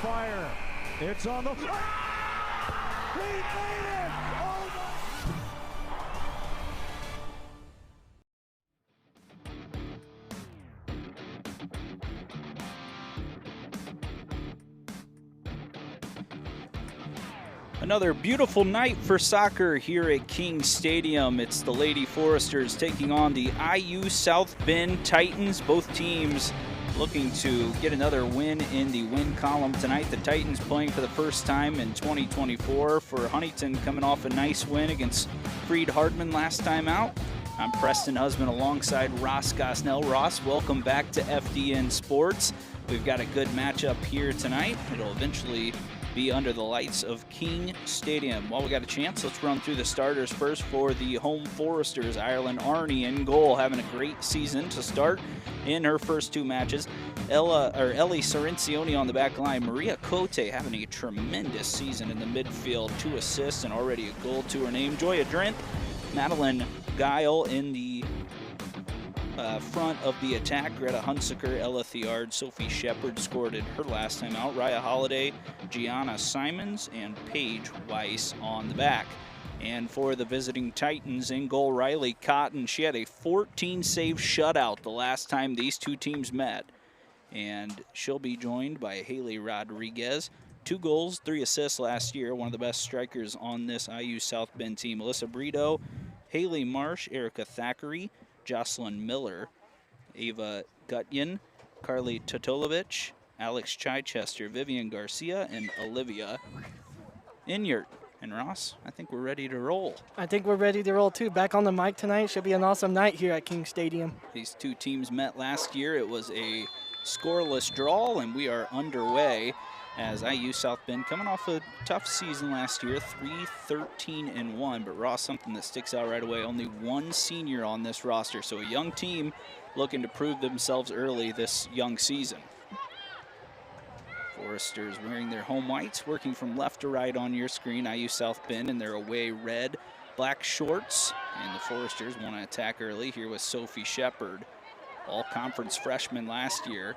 fire. It's on the... He made it! Oh my... Another beautiful night for soccer here at King Stadium. It's the Lady Foresters taking on the IU South Bend Titans. Both teams looking to get another win in the win column tonight. The Titans playing for the first time in 2024. For Huntington, coming off a nice win against Freed Hardman last time out. I'm Preston Husband alongside Ross Gosnell. Ross, welcome back to FDN Sports. We've got a good matchup here tonight. It'll eventually be under the lights of King Stadium. While we got a chance, let's run through the starters first for the home Foresters. Ireland Arney in goal, having a great season to start in her first two matches. Ellie Sorrencioni on the back line. Maria Cote having a tremendous season in the midfield. 2 assists and already a goal to her name. Joya Drent, Madeline Guile in the front of the attack. Greta Hunsaker, Ella Thiard, Sophie Shepard scored in her last time out. Raya Holiday, Gianna Simons, and Paige Weiss on the back. And for the visiting Titans, in goal, Riley Cotton. She had a 14-save shutout the last time these two teams met. And she'll be joined by Haley Rodriguez. 2 goals, 3 assists last year. One of the best strikers on this IU South Bend team. Melissa Brito, Haley Marsh, Erica Thackeray, Jocelyn Miller, Ava Gutyan, Carly Totolovich, Alex Chichester, Vivian Garcia, and Olivia Inyart. And Ross, I think we're ready to roll. I think we're ready to roll too. Back on the mic tonight. Should be an awesome night here at King Stadium. These two teams met last year. It was a scoreless draw, and we are underway as IU South Bend coming off a tough season last year, 3-13-1. But Ross, something that sticks out right away, only 1 senior on this roster. So a young team looking to prove themselves early this young season. Foresters wearing their home whites, working from left to right on your screen. IU South Bend in their away red, black shorts. And the Foresters want to attack early here with Sophie Shepard, all-conference freshman last year.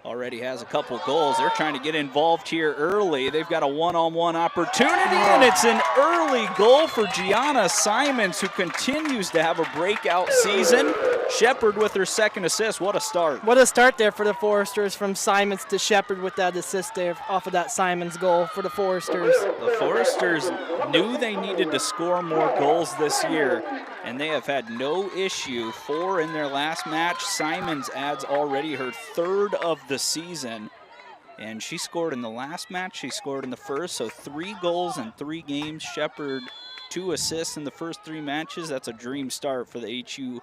Already has a couple goals. They're trying to get involved here early. They've got a one-on-one opportunity, and it's an early goal for Gianna Simons, who continues to have a breakout season. Shepard with her 2nd assist. What a start. What a start there for the Foresters, from Simons to Shepard with that assist there off of that Simons goal for the Foresters. The Foresters knew they needed to score more goals this year, and they have had no issue. 4 in their last match. Simons adds already her 3rd of the season, and she scored in the last match. She scored in the first, so 3 goals in 3 games. Shepard 2 assists in the first 3 matches. That's a dream start for the HU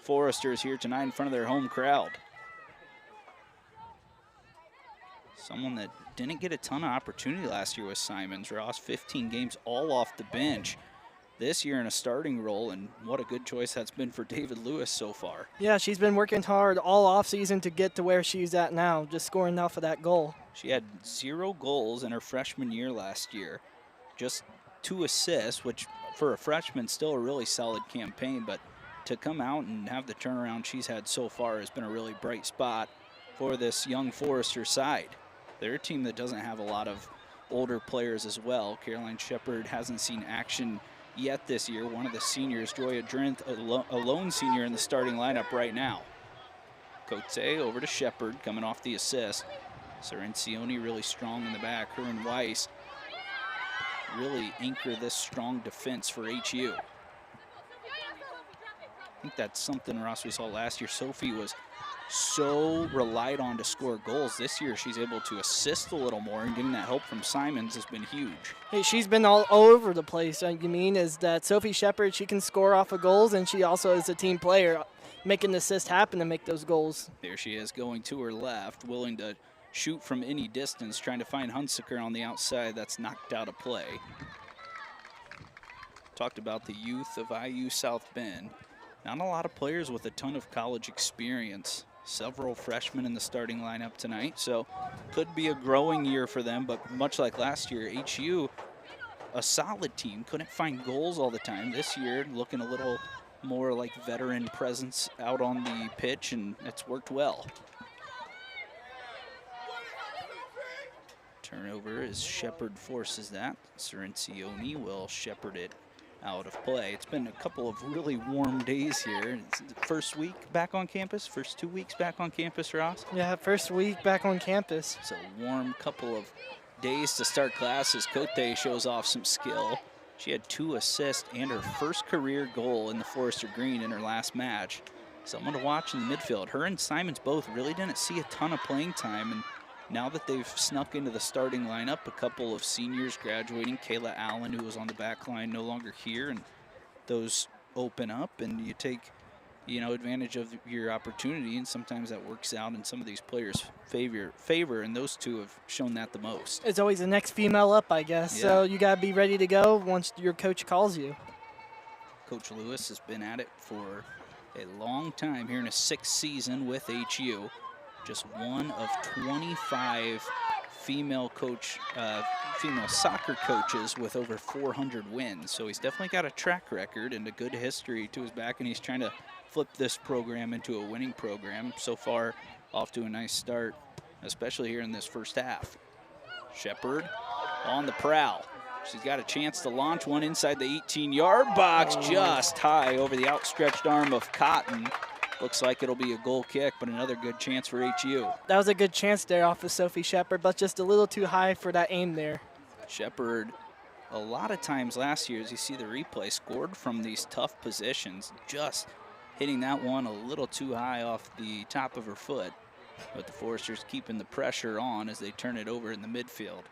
Foresters here tonight in front of their home crowd. Someone that didn't get a ton of opportunity last year was Simons. Ross, 15 games all off the bench. This year in a starting role, and what a good choice that's been for David Lewis so far. Yeah, she's been working hard all offseason to get to where she's at now, just scoring off of that goal. She had 0 goals in her freshman year last year, just 2 assists, which for a freshman still a really solid campaign, but to come out and have the turnaround she's had so far has been a really bright spot for this young Forester side. They're a team that doesn't have a lot of older players as well. Caroline Shepard hasn't seen action yet this year. One of the seniors, Joya Drent, a lone senior in the starting lineup right now. Cote over to Shepard, coming off the assist. Sorrencioni really strong in the back. Her and Weiss really anchor this strong defense for HU. I think that's something, Ross, we saw last year. Sophie was so relied on to score goals. This year she's able to assist a little more, and getting that help from Simons has been huge. Hey, she's been all over the place. You mean is that Sophie Shepard, she can score off of goals, and she also is a team player, making the assist happen to make those goals. There she is, going to her left, willing to shoot from any distance, trying to find Hunsaker on the outside. That's knocked out of play. Talked about the youth of IU South Bend. Not a lot of players with a ton of college experience. Several freshmen in the starting lineup tonight, so could be a growing year for them, but much like last year, HU, a solid team, couldn't find goals all the time. This year, looking a little more like veteran presence out on the pitch, and it's worked well. Turnover as Shepard forces that. Cirencioni will shepherd it out of play. It's been a couple of really warm days here. It's the first week back on campus, first 2 weeks back on campus, Ross. Yeah, first week back on campus. It's a warm couple of days to start classes. Cote shows off some skill. She had 2 assists and her first career goal in the Forester Green in her last match. Someone to watch in the midfield. Her and Simons both really didn't see a ton of playing time, and now that they've snuck into the starting lineup, a couple of seniors graduating. Kayla Allen, who was on the back line, no longer here, and those open up, and you take, advantage of your opportunity, and sometimes that works out in some of these players' favor, and those 2 have shown that the most. It's always the next female up, I guess. Yeah. So you got to be ready to go once your coach calls you. Coach Lewis has been at it for a long time here in his 6th season with HU. Just one of 25 female soccer coaches with over 400 wins. So he's definitely got a track record and a good history to his back, and he's trying to flip this program into a winning program. So far, off to a nice start, especially here in this first half. Shepard on the prowl. She's got a chance to launch one inside the 18-yard box, just high over the outstretched arm of Cotton. Looks like it'll be a goal kick, but another good chance for HU. That was a good chance there off of Sophie Shepard, but just a little too high for that aim there. Shepard, a lot of times last year, as you see the replay, scored from these tough positions, just hitting that one a little too high off the top of her foot. But the Foresters keeping the pressure on as they turn it over in the midfield.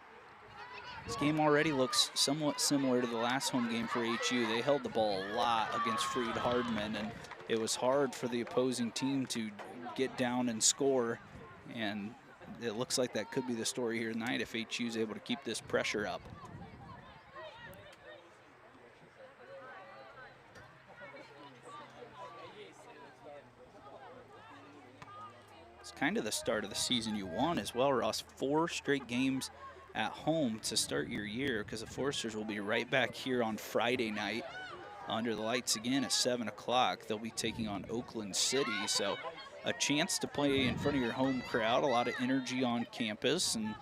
This game already looks somewhat similar to the last home game for HU. They held the ball a lot against Freed Hardman, and it was hard for the opposing team to get down and score. And it looks like that could be the story here tonight if HU is able to keep this pressure up. It's kind of the start of the season you want as well, Ross. 4 straight games at home to start your year, because the Foresters will be right back here on Friday night under the lights again at 7 o'clock. They'll be taking on Oakland City, so a chance to play in front of your home crowd, a lot of energy on campus, and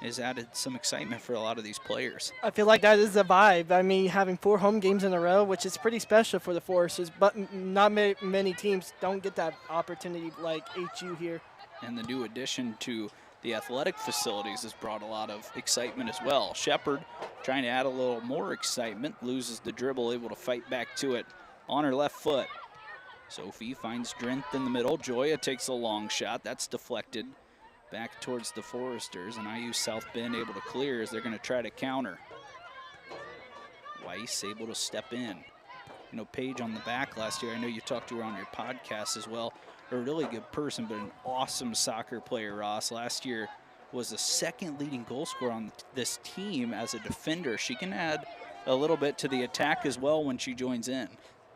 has added some excitement for a lot of these players. I feel like that is the vibe. I mean, having 4 home games in a row, which is pretty special for the Foresters, but not many teams don't get that opportunity like HU here. And the new addition to the athletic facilities has brought a lot of excitement as well. Shepard trying to add a little more excitement, loses the dribble, able to fight back to it on her left foot. Sophie finds strength in the middle. Joya takes a long shot. That's deflected back towards the Foresters, and IU South Bend able to clear as they're going to try to counter. Weiss able to step in. Paige on the back last year, I know you talked to her on your podcast as well. A really good person, but an awesome soccer player, Ross. Last year was the 2nd leading goal scorer on this team as a defender. She can add a little bit to the attack as well when she joins in.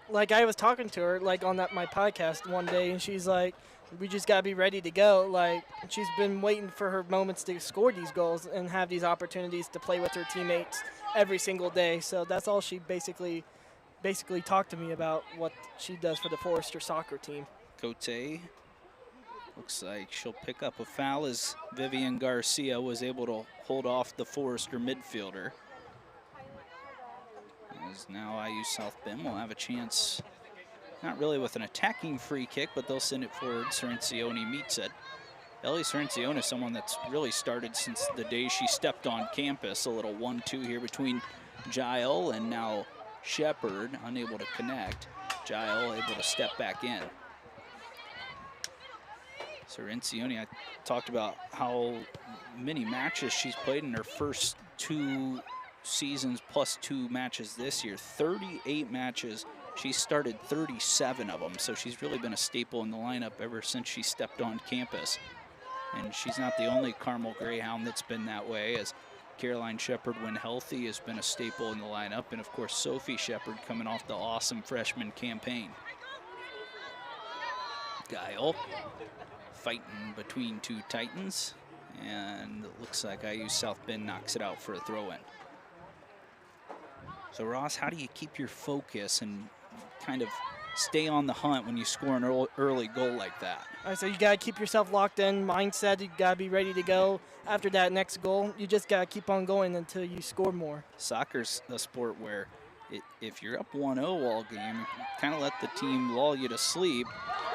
Like, I was talking to her, like, on my podcast one day, and she's like, we just got to be ready to go. Like, she's been waiting for her moments to score these goals and have these opportunities to play with her teammates every single day. So that's all she basically talked to me about, what she does for the Forester soccer team. Cote looks like she'll pick up a foul as Vivian Garcia was able to hold off the Forester midfielder. As now IU South Bend will have a chance, not really with an attacking free kick, but they'll send it forward. Cirencioni meets it. Ellie Cirencioni is someone that's really started since the day she stepped on campus. A little 1-2 here between Gile and now Shepard, unable to connect. Gile able to step back in. Cirencioni, I talked about how many matches she's played in her first 2 seasons plus 2 matches this year. 38 matches. She started 37 of them, so she's really been a staple in the lineup ever since she stepped on campus. And she's not the only Carmel Greyhound that's been that way, as Caroline Shepard, when healthy, has been a staple in the lineup. And of course, Sophie Shepard coming off the awesome freshman campaign. Guile fighting between 2 Titans, and it looks like IU South Bend knocks it out for a throw-in. So Ross, how do you keep your focus and kind of stay on the hunt when you score an early goal like that. All right, so you got to keep yourself locked in, mindset. You got to be ready to go. After that next goal, you just got to keep on going until you score more. Soccer's a sport where if you're up 1-0 all game, kind of let the team lull you to sleep.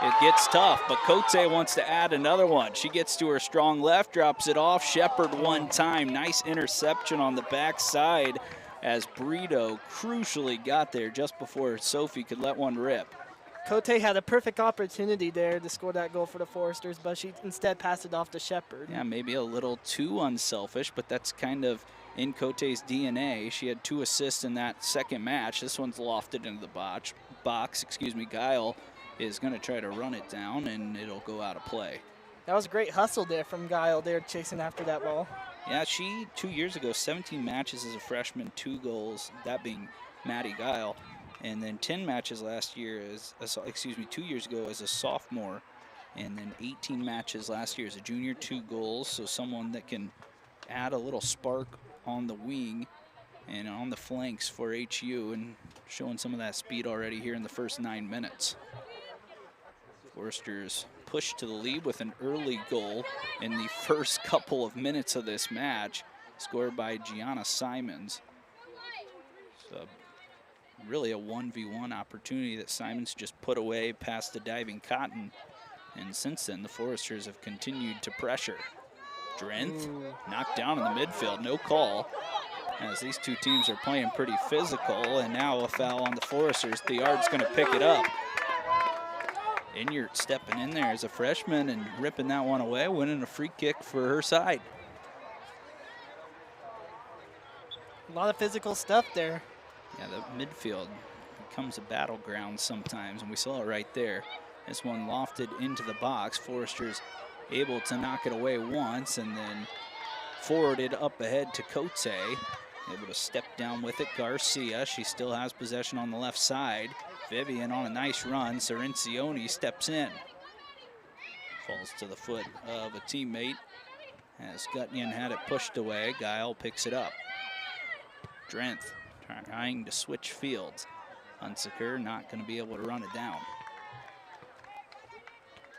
It gets tough, but Cote wants to add another one. She gets to her strong left, drops it off. Shepard one time. Nice interception on the backside as Brito crucially got there just before Sophie could let one rip. Cote had a perfect opportunity there to score that goal for the Foresters, but she instead passed it off to Shepard. Yeah, maybe a little too unselfish, but that's kind of in Cote's DNA. She had 2 assists in that second match. This one's lofted into the box. Guile is going to try to run it down, and it'll go out of play. That was a great hustle there from Guile there chasing after that ball. Yeah, she 2 years ago, 17 matches as a freshman, 2 goals, that being Maddie Guile. And then 10 matches last year as, 2 years ago as a sophomore. And then 18 matches last year as a junior, 2 goals. So someone that can add a little spark on the wing and on the flanks for HU, and showing some of that speed already here in the first 9 minutes. Foresters push to the lead with an early goal in the first couple of minutes of this match, scored by Gianna Simons. So really a 1v1 opportunity that Simons just put away past the diving Cotton. And since then, the Foresters have continued to pressure. Drenth knocked down in the midfield, no call, as these two teams are playing pretty physical, and now a foul on the Foresters. The Yard's gonna pick it up. Inyart stepping in there as a freshman and ripping that one away, winning a free kick for her side. A lot of physical stuff there. Yeah, the midfield becomes a battleground sometimes, and we saw it right there. This one lofted into the box. Foresters able to knock it away once, and then forwarded up ahead to Cote. Able to step down with it. Garcia, she still has possession on the left side. Vivian on a nice run. Cerencioni steps in. Falls to the foot of a teammate as Gutnian had it pushed away. Guile picks it up. Drenth trying to switch fields. Hunsaker not going to be able to run it down.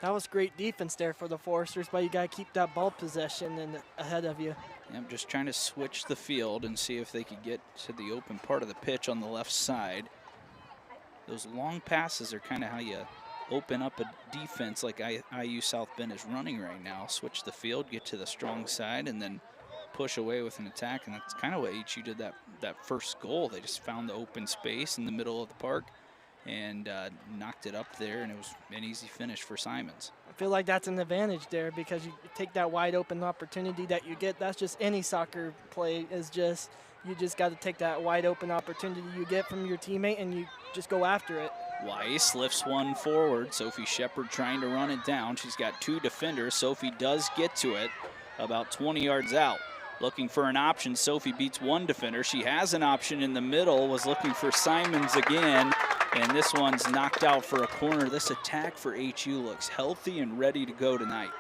That was great defense there for the Foresters, but you got to keep that ball possession and ahead of you. I'm just trying to switch the field and see if they could get to the open part of the pitch on the left side. Those long passes are kind of how you open up a defense like IU South Bend is running right now. Switch the field, get to the strong side, and then push away with an attack. And that's kind of what HU did that first goal. They just found the open space in the middle of the park and knocked it up there, and it was an easy finish for Simons. I feel like that's an advantage there because you take that wide open opportunity that you get. That's just any soccer play is just, you just got to take that wide open opportunity you get from your teammate and you just go after it. Weiss lifts one forward. Sophie Shepard trying to run it down. She's got 2 defenders. Sophie does get to it about 20 yards out. Looking for an option. Sophie beats 1 defender. She has an option in the middle, was looking for Simons again, and this one's knocked out for a corner. This attack for HU looks healthy and ready to go tonight.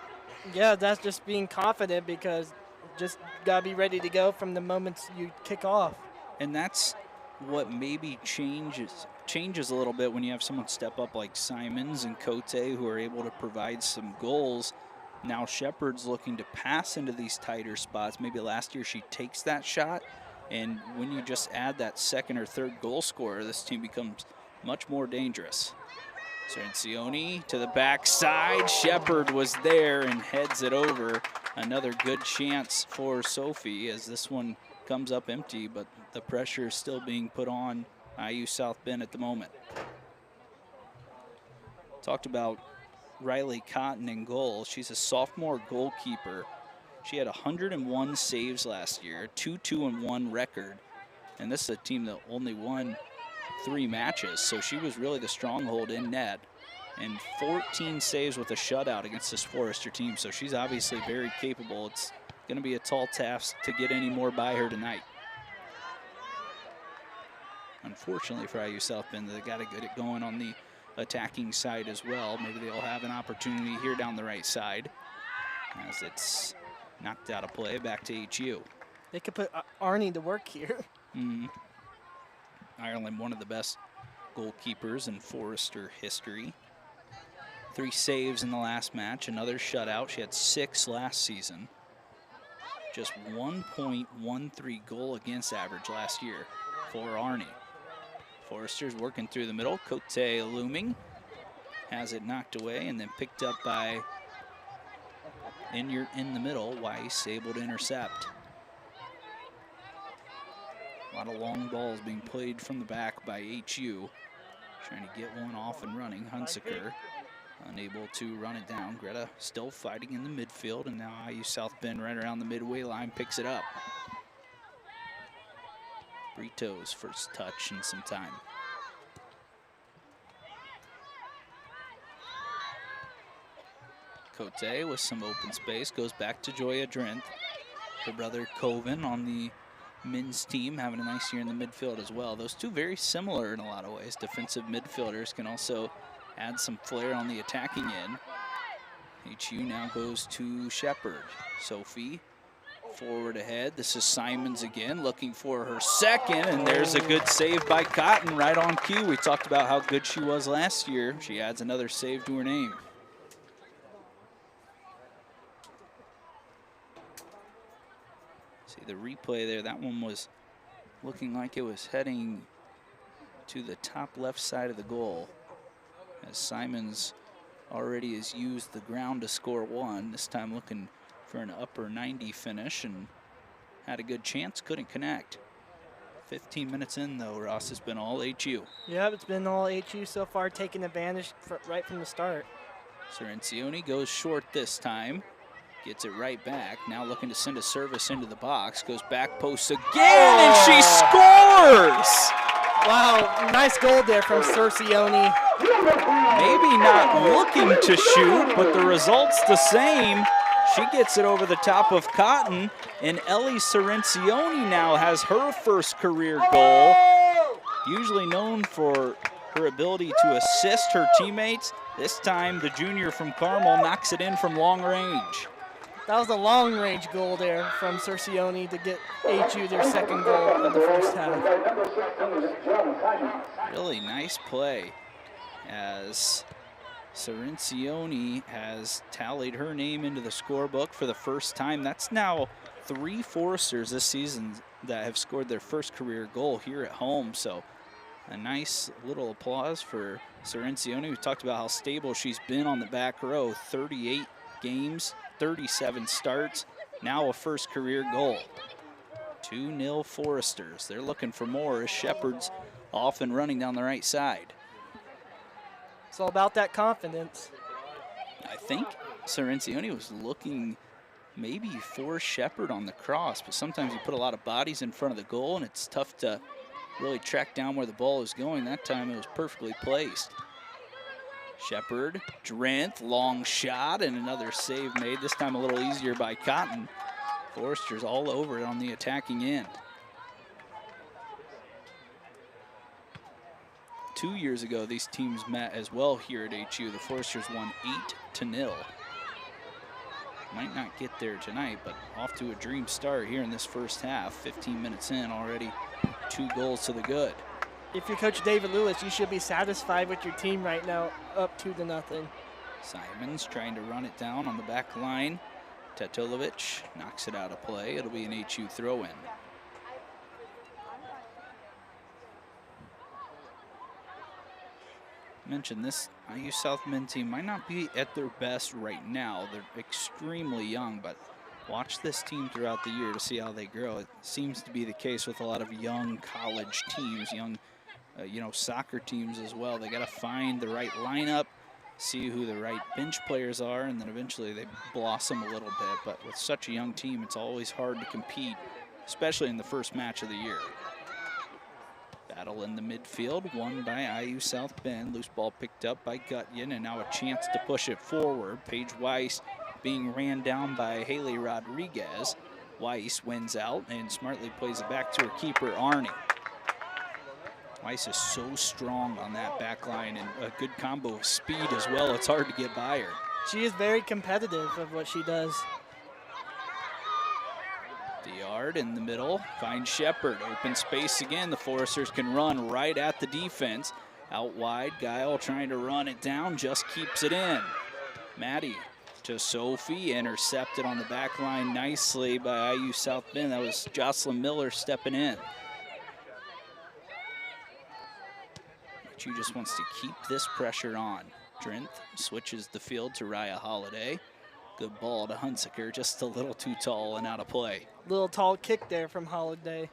Yeah, that's just being confident because just got to be ready to go from the moment you kick off. And that's what maybe changes a little bit when you have someone step up like Simons and Cote who are able to provide some goals. Now Shepard's looking to pass into these tighter spots. Maybe last year she takes that shot, and when you just add that second or third goal scorer, this team becomes much more dangerous. Cerencioni to the backside. Shepard was there and heads it over. Another good chance for Sophie as this one comes up empty, but the pressure is still being put on IU South Bend at the moment. Talked about Riley Cotton in goal. She's a sophomore goalkeeper. She had 101 saves last year, 2-2-1 record. And this is a team that only won 3 matches, so she was really the stronghold in net. And 14 saves with a shutout against this Forester team, so she's obviously very capable. It's going to be a tall task to get any more by her tonight. Unfortunately for IU South Bend, they got to get it going on the attacking side as well. Maybe they'll have an opportunity here down the right side as it's knocked out of play back to HU. They could put Arnie to work here. Ireland, one of the best goalkeepers in Forester history. 3 saves in the last match, another shutout. She had 6 last season. Just 1.13 goal against average last year for Arnie. Forrester's working through the middle. Cote looming. Has it knocked away and then picked up by in the middle. Weiss able to intercept. A lot of long balls being played from the back by HU. Trying to get one off and running. Hunsaker unable to run it down. Greta still fighting in the midfield, and now IU South Bend right around the midway line picks it up. Brito's first touch in some time. Cote with some open space goes back to Joya Drenth. Her brother Coven on the men's team having a nice year in the midfield as well. Those two very similar in a lot of ways. Defensive midfielders can also add some flair on the attacking end. HU now goes to Shepard. Sophie forward ahead. This is Simons again looking for her second, and there's a good save by Cotton right on cue. We talked about how good she was last year. She adds another save to her name. See the replay there. That one was looking like it was heading to the top left side of the goal, as Simons already has used the ground to score one. This time looking for an upper 90 finish and had a good chance, couldn't connect. 15 minutes in though, Ross, has been all HU. Yeah, it's been all HU so far, taking advantage right from the start. Cirencioni goes short this time. Gets it right back. Now looking to send a service into the box. Goes back post again, and she scores! Wow, nice goal there from Cirencioni. Maybe not looking to shoot, but the result's the same. She gets it over the top of Cotton, and Ellie Cirencioni now has her first career goal. Usually known for her ability to assist her teammates. This time, the junior from Carmel knocks it in from long range. That was a long-range goal there from Cirencioni to get HU their second goal in the first half. Really nice play, as Cirencioni has tallied her name into the scorebook for the first time. That's now 3 Foresters this season that have scored their first career goal here at home. So a nice little applause for Cirencioni. We talked about how stable she's been on the back row. 38 games, 37 starts, now a first career goal. 2-0 Foresters. They're looking for more as Shepard's off and running down the right side. It's all about that confidence. I think Cirencioni was looking maybe for Shepard on the cross, but sometimes you put a lot of bodies in front of the goal and it's tough to really track down where the ball is going. That time it was perfectly placed. Shepard, Drenth, long shot, and another save made, this time a little easier by Cotton. Forrester's all over it on the attacking end. 2 years ago, these teams met as well here at HU. The Foresters won 8-0. Might not get there tonight, but off to a dream start here in this first half. 15 minutes in, already 2 goals to the good. If you're Coach David Lewis, you should be satisfied with your team right now, up 2-0. Simons trying to run it down on the back line. Tetolovich knocks it out of play. It'll be an HU throw-in. Mentioned this IU South men team might not be at their best right now. They're extremely young, but watch this team throughout the year to see how they grow. It seems to be the case with a lot of young college teams, young soccer teams as well. They got to find the right lineup, see who the right bench players are, and then eventually they blossom a little bit. But with such a young team, it's always hard to compete, especially in the first match of the year. Battle in the midfield, won by IU South Bend. Loose ball picked up by Gutyan, and now a chance to push it forward. Paige Weiss being ran down by Haley Rodriguez. Weiss wins out and smartly plays it back to her keeper, Arnie. Weiss is so strong on that back line, and a good combo of speed as well. It's hard to get by her. She is very competitive of what she does. Diard in the middle, finds Shepard. Open space again. The Foresters can run right at the defense. Out wide, Guile trying to run it down, just keeps it in. Maddie to Sophie, intercepted on the back line nicely by IU South Bend. That was Jocelyn Miller stepping in. She just wants to keep this pressure on. Drenth switches the field to Raya Holiday. Good ball to Hunsaker, just a little too tall and out of play. Little tall kick there from Holiday.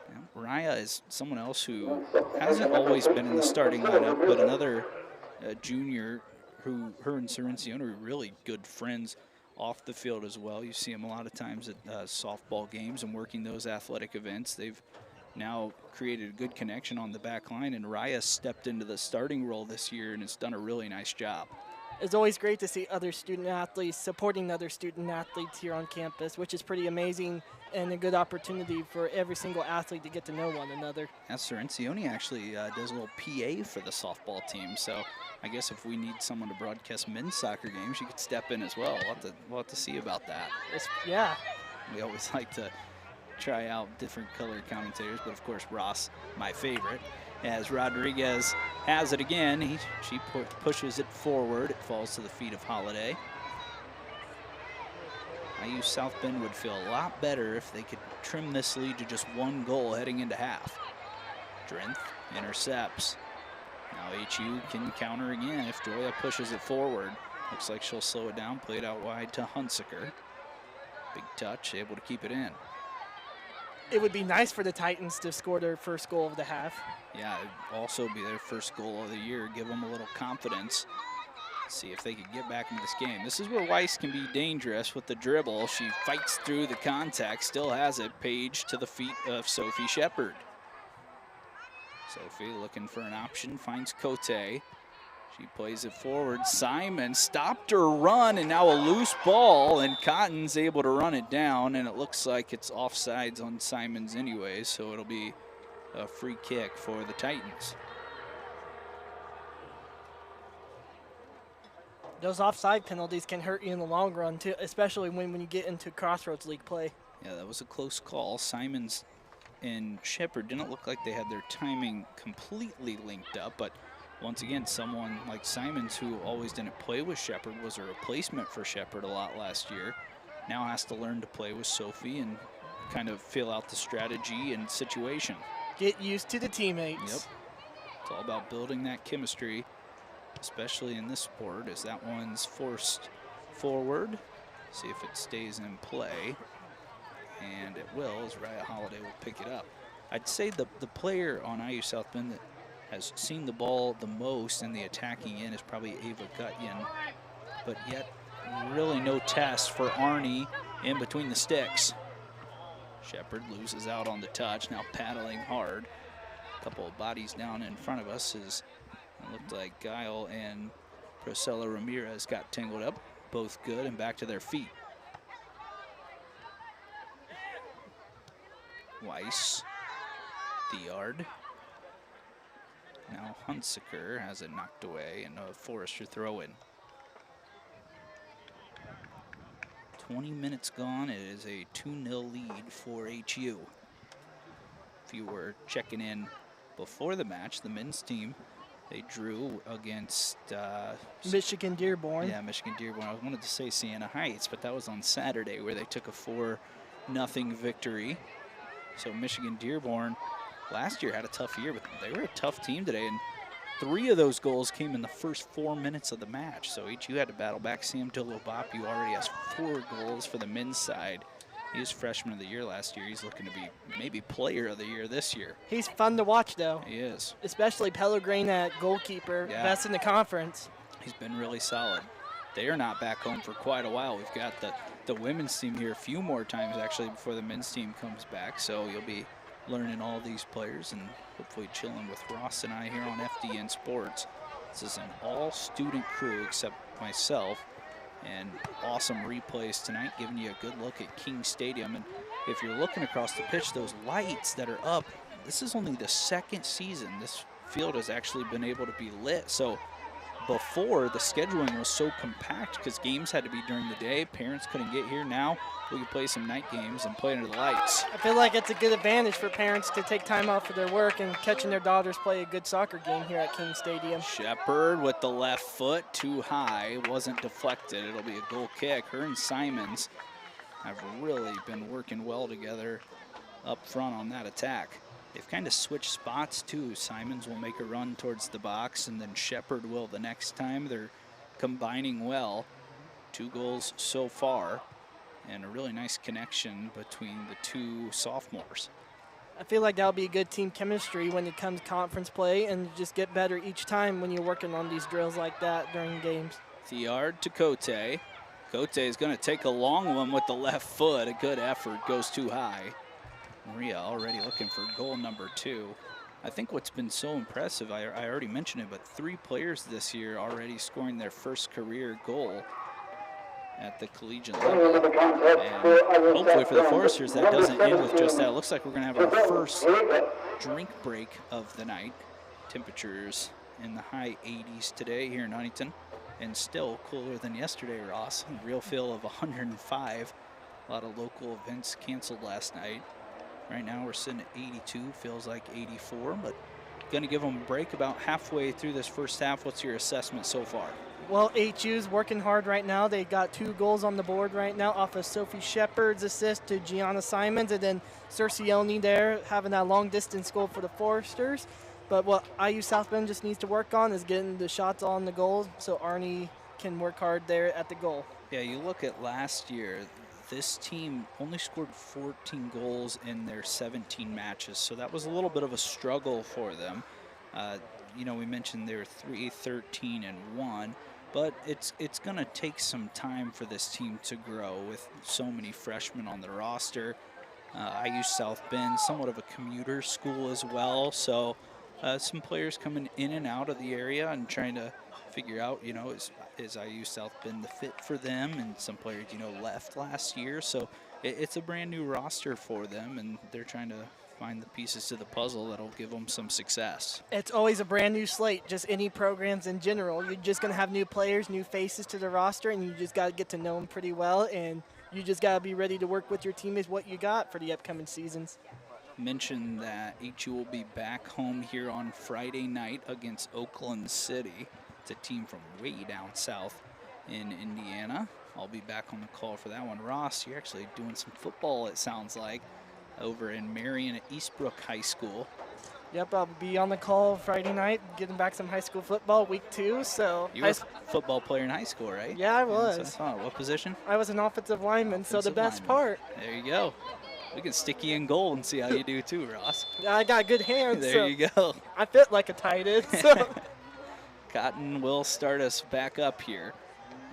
Yeah, Raya is someone else who hasn't always been in the starting lineup, but another junior who her and Cirencione are really good friends off the field as well. You see them a lot of times at softball games and working those athletic events. They've now created a good connection on the back line, and Raya stepped into the starting role this year and has done a really nice job. It's always great to see other student athletes supporting other student athletes here on campus, which is pretty amazing and a good opportunity for every single athlete to get to know one another. Yeah, Cirencione actually does a little PA for the softball team, so I guess if we need someone to broadcast men's soccer games, you could step in as well. We'll have to see about that. Yeah. We always like to try out different color commentators, but of course Ross, my favorite. As Rodriguez has it again, she pushes it forward. It falls to the feet of Holiday. IU South Bend would feel a lot better if they could trim this lead to just one goal heading into half. Drenth intercepts. Now HU can counter again if Joya pushes it forward. Looks like she'll slow it down, play it out wide to Hunsaker. Big touch, able to keep it in. It would be nice for the Titans to score their first goal of the half. Yeah, it'd also be their first goal of the year, give them a little confidence. See if they can get back into this game. This is where Weiss can be dangerous with the dribble. She fights through the contact, still has it. Page to the feet of Sophie Shepard. Sophie looking for an option, finds Cote. She plays it forward. Simon stopped her run, and now a loose ball, and Cotton's able to run it down, and it looks like it's offsides on Simons anyway, so it'll be a free kick for the Titans. Those offside penalties can hurt you in the long run, too, especially when you get into Crossroads League play. Yeah, that was a close call. Simons and Shepard didn't look like they had their timing completely linked up, but once again, someone like Simons, who always didn't play with Shepard, was a replacement for Shepard a lot last year, now has to learn to play with Sophie and kind of feel out the strategy and situation. Get used to the teammates. Yep. It's all about building that chemistry, especially in this sport, as that one's forced forward. See if it stays in play. And it will, as Raya Holiday will pick it up. I'd say the player on IU South Bend that has seen the ball the most in the attacking end is probably Ava Gutyan, but yet really no test for Arnie in between the sticks. Shepard loses out on the touch, now paddling hard. A couple of bodies down in front of us as it looked like Guile and Priscilla Ramirez got tangled up, both good and back to their feet. Weiss, Thiard. Now Hunsaker has it knocked away, and a Forrester throw-in. 20 minutes gone. It is a 2-0 lead for HU. If you were checking in before the match, the men's team, they drew against Michigan Dearborn. Yeah, Michigan Dearborn. I wanted to say Siena Heights, but that was on Saturday, where they took a 4-0 victory. So Michigan Dearborn last year had a tough year, but they were a tough team today, and 3 of those goals came in the first 4 minutes of the match. So HU had to battle back. Sam Tolobapu already has 4 goals for the men's side. He was freshman of the year last year. He's looking to be maybe player of the year this year. He's fun to watch, though. He is. Especially Pellegrin at goalkeeper, best in the conference. He's been really solid. They are not back home for quite a while. We've got the women's team here a few more times, actually, before the men's team comes back. So you'll be learning all these players and hopefully chilling with Ross and I here on FDN Sports. This is an all-student crew except myself, and awesome replays tonight, giving you a good look at King Stadium. And if you're looking across the pitch, those lights that are up, this is only the 2nd season this field has actually been able to be lit. So before, the scheduling was so compact because games had to be during the day. Parents couldn't get here. Now we can play some night games and play under the lights. I feel like it's a good advantage for parents to take time off of their work and catching their daughters play a good soccer game here at King Stadium. Shepard with the left foot, too high, wasn't deflected. It'll be a goal kick. Her and Simons have really been working well together up front on that attack. They've kind of switched spots too. Simons will make a run towards the box, and then Shepard will the next time. They're combining well. 2 goals so far, and a really nice connection between the 2 sophomores. I feel like that'll be good team chemistry when it comes conference play, and just get better each time when you're working on these drills like that during games. Thiard to Cote. Cote is going to take a long one with the left foot. A good effort, goes too high. Maria already looking for goal number 2. I think what's been so impressive, I already mentioned it, but 3 players this year already scoring their first career goal at the collegiate level. And hopefully for the Foresters, that doesn't end with just that. It looks like we're going to have our first drink break of the night. Temperatures in the high 80s today here in Huntington, and still cooler than yesterday, Ross. A real feel of 105. A lot of local events canceled last night. Right now we're sitting at 82, feels like 84, but going to give them a break about halfway through this first half. What's your assessment so far? Well, HU's working hard right now. They got 2 goals on the board right now off of Sophie Shepard's assist to Gianna Simons, and then Cercioni there having that long distance goal for the Foresters. But what IU South Bend just needs to work on is getting the shots on the goal so Arnie can work hard there at the goal. Yeah, you look at last year, this team only scored 14 goals in their 17 matches, so that was a little bit of a struggle for them. You know, we mentioned they were 3-13-1, but it's going to take some time for this team to grow with so many freshmen on the roster. IU South Bend, somewhat of a commuter school as well, so some players coming in and out of the area and trying to figure out, you know, is IU South Bend the fit for them? And some players, you know, left last year, so it's a brand new roster for them, and they're trying to find the pieces to the puzzle that'll give them some success. It's always a brand new slate, just any programs in general. You're just going to have new players, new faces to the roster, and you just got to get to know them pretty well, and you just got to be ready to work with your teammates what you got for the upcoming seasons. Mentioned that HU will be back home here on Friday night against Oakland City. It's a team from way down south in Indiana. I'll be back on the call for that one. Ross, you're actually doing some football, it sounds like, over in Marion at Eastbrook High School. Yep, I'll be on the call Friday night, getting back some high school football, week 2. So you were a football player in high school, right? Yeah, I was. What position? I was an offensive lineman, so the best part. There you go. We can stick you in goal and see how you do too, Ross. I got good hands. There you go. I fit like a tight end. So. Cotton will start us back up here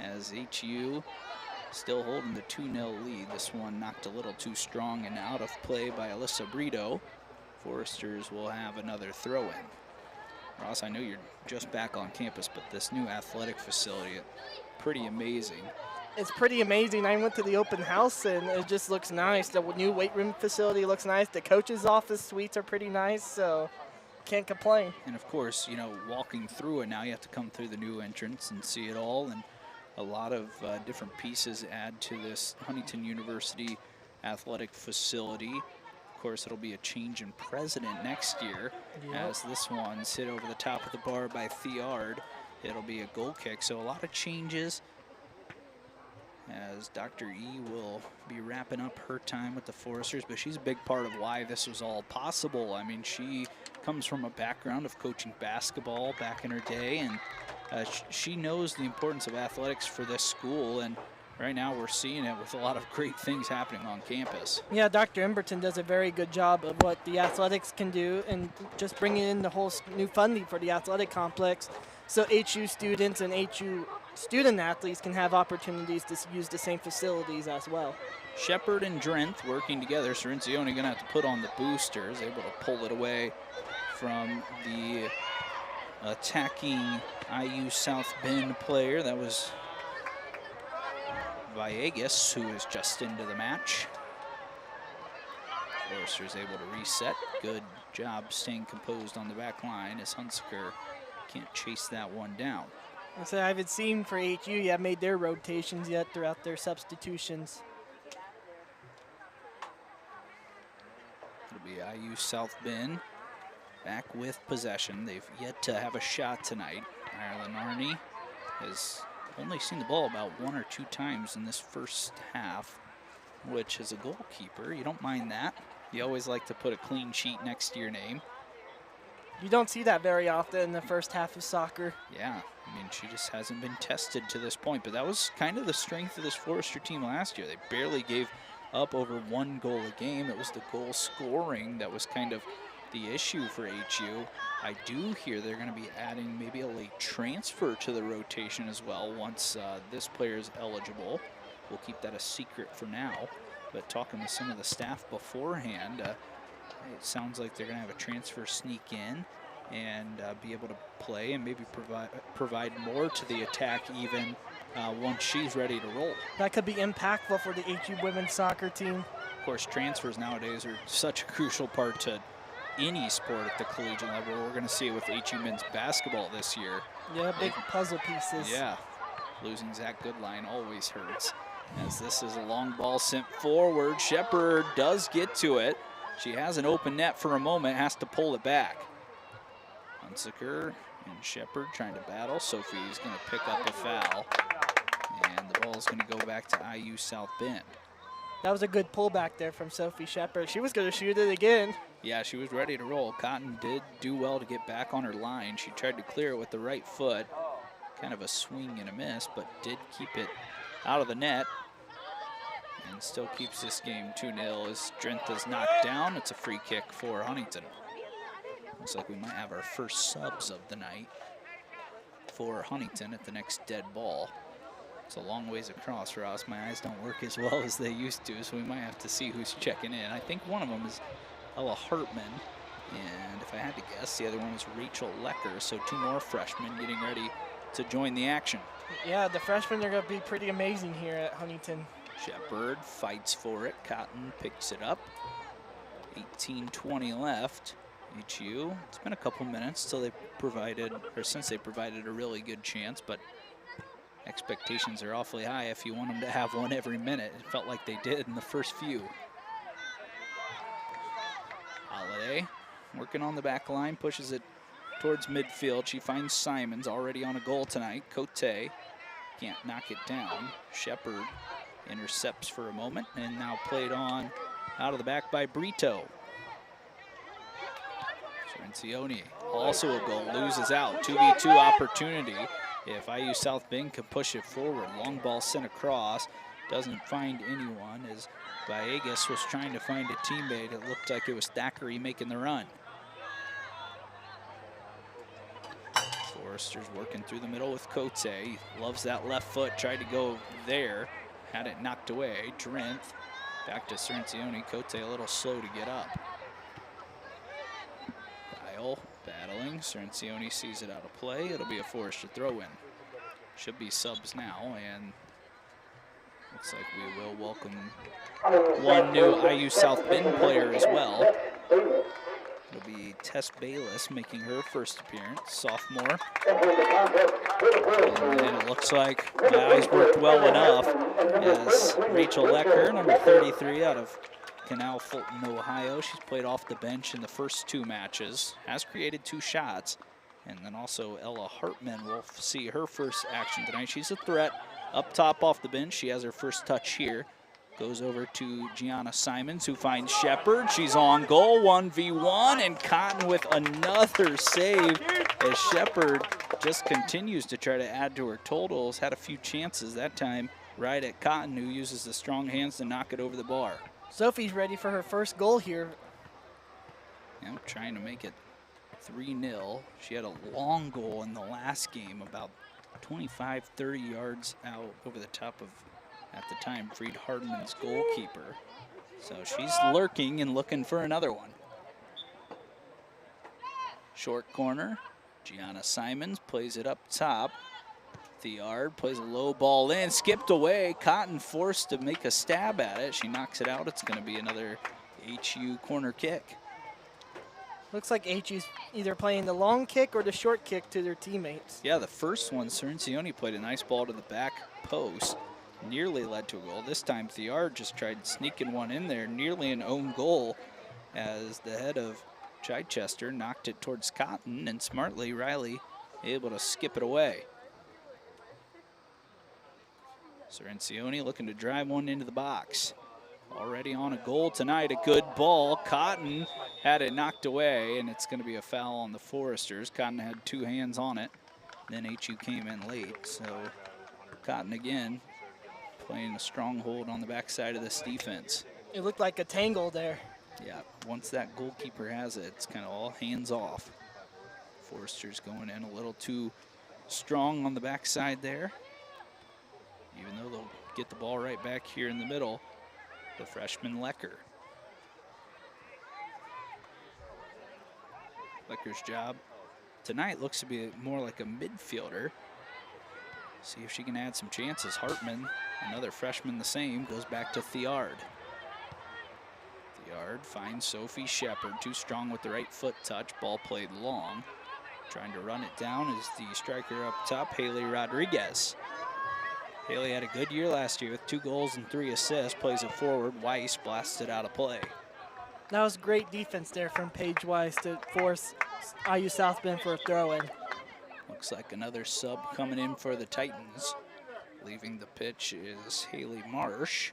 as HU still holding the 2-0 lead. This one knocked a little too strong and out of play by Alyssa Brito. Foresters will have another throw-in. Ross, I know you're just back on campus, but this new athletic facility, pretty amazing. It's pretty amazing. I went to the open house, and it just looks nice. The new weight room facility looks nice. The coach's office suites are pretty nice, so can't complain. And, of course, you know, walking through it now, you have to come through the new entrance and see it all, and a lot of different pieces add to this Huntington University athletic facility. Of course, it'll be a change in president next year. Yep. As this one's hit over the top of the bar by Thiard. It'll be a goal kick, so a lot of changes as Dr. E will be wrapping up her time with the Foresters, but she's a big part of why this was all possible. I mean, she comes from a background of coaching basketball back in her day, and she knows the importance of athletics for this school, and right now we're seeing it with a lot of great things happening on campus. Yeah, Dr. Emberton does a very good job of what the athletics can do, and just bringing in the whole new funding for the athletic complex so HU students and HU student athletes can have opportunities to use the same facilities as well. Shepard and Drenth working together. Cercioni going to have to put on the boosters, able to pull it away from the attacking IU South Bend player. That was Villegas, who is just into the match. Foresters able to reset. Good job staying composed on the back line as Hunsaker can't chase that one down. I haven't seen for HU yet made their rotations yet throughout their substitutions. It'll be IU South Bend back with possession. They've yet to have a shot tonight. Ireland Arney has only seen the ball about 1 or 2 times in this first half, which as a goalkeeper, you don't mind that. You always like to put a clean sheet next to your name. You don't see that very often in the first half of soccer. Yeah, I mean, she just hasn't been tested to this point, but that was kind of the strength of this Forester team last year. They barely gave up over 1 goal a game. It was the goal scoring that was kind of the issue for HU. I do hear they're going to be adding maybe a late transfer to the rotation as well once this player is eligible. We'll keep that a secret for now, but talking with some of the staff beforehand, it sounds like they're going to have a transfer sneak in and be able to play and maybe provide more to the attack even once she's ready to roll. That could be impactful for the HU women's soccer team. Of course, transfers nowadays are such a crucial part to any sport at the collegiate level. We're going to see it with HU men's basketball this year. Yeah, big puzzle pieces. Yeah, losing Zach Goodline always hurts. As this is a long ball sent forward, Shepard does get to it. She has an open net for a moment, has to pull it back. Hunsaker and Shepard trying to battle. Sophie's going to pick up a foul, and the ball is going to go back to IU South Bend. That was a good pullback there from Sophie Shepard. She was going to shoot it again. Yeah, she was ready to roll. Cotton did do well to get back on her line. She tried to clear it with the right foot. Kind of a swing and a miss, but did keep it out of the net. And still keeps this game 2-0 as Drenth is knocked down. It's a free kick for Huntington. Looks like we might have our first subs of the night for Huntington at the next dead ball. It's a long ways across, Ross. My eyes don't work as well as they used to, so we might have to see who's checking in. I think one of them is Ella Hartman, and if I had to guess, the other one is Rachel Lecker. So 2 more freshmen getting ready to join the action. Yeah, the freshmen are going to be pretty amazing here at Huntington. Shepard fights for it. Cotton picks it up. 18:20 left. HU. It's been a couple minutes till they provided, or since they provided a really good chance, but expectations are awfully high if you want them to have one every minute. It felt like they did in the first few. Holiday working on the back line, pushes it towards midfield. She finds Simons already on a goal tonight. Cote can't knock it down. Shepard intercepts for a moment and now played on out of the back by Brito. Cincione, also a goal, loses out. 2v2 opportunity. If IU South Bend can push it forward, long ball sent across, doesn't find anyone as Villegas was trying to find a teammate. It looked like it was Thackeray making the run. Forester's working through the middle with Cote. He loves that left foot, tried to go there, had it knocked away. Drenth back to Cincione. Cote a little slow to get up. Kyle battling. Cincione sees it out of play. It'll be a Forester throw-in. Should be subs now, and looks like we will welcome one new IU South Bend player as well. It'll be Tess Bayless making her first appearance, sophomore. And then it looks like my eyes worked well enough as Rachel Lecker, number 33 out of Canal Fulton, Ohio. She's played off the bench in the first 2 matches, has created 2 shots. And then also Ella Hartman will see her first action tonight. She's a threat up top off the bench. She has her first touch here. Goes over to Gianna Simons, who finds Shepard. She's on goal, 1v1, and Cotton with another save as Shepard just continues to try to add to her totals. Had a few chances that time right at Cotton, who uses the strong hands to knock it over the bar. Sophie's ready for her first goal here. Yeah, trying to make it 3-0. She had a long goal in the last game, about 25, 30 yards out over the top of, at the time, Freed Hardman's goalkeeper. So she's lurking and looking for another one. Short corner. Gianna Simons plays it up top. Theard plays a low ball in, skipped away. Cotton forced to make a stab at it. She knocks it out. It's going to be another HU corner kick. Looks like HU's either playing the long kick or the short kick to their teammates. Yeah, the first one, Cirencione played a nice ball to the back post. Nearly led to a goal. This time Thiard just tried sneaking one in there, nearly an own goal, as the head of Chichester knocked it towards Cotton, and smartly Riley able to skip it away. Cirencione looking to drive one into the box. Already on a goal tonight, a good ball. Cotton had it knocked away, and it's going to be a foul on the Foresters. Cotton had 2 hands on it. Then HU came in late, so Cotton again playing a stronghold on the backside of this defense. It looked like a tangle there. Yeah, once that goalkeeper has it, it's kind of all hands off. Foresters going in a little too strong on the backside there. Even though they'll get the ball right back here in the middle, the freshman Lecker. Lecker's job tonight looks to be more like a midfielder. See if she can add some chances. Hartman, another freshman the same, goes back to Thiard. Thiard finds Sophie Shepard, too strong with the right foot touch. Ball played long. Trying to run it down is the striker up top, Haley Rodriguez. Haley had a good year last year with 2 goals and 3 assists. Plays it forward. Weiss blasts it out of play. That was great defense there from Paige Weiss to force IU South Bend for a throw-in. Looks like another sub coming in for the Titans. Leaving the pitch is Haley Marsh.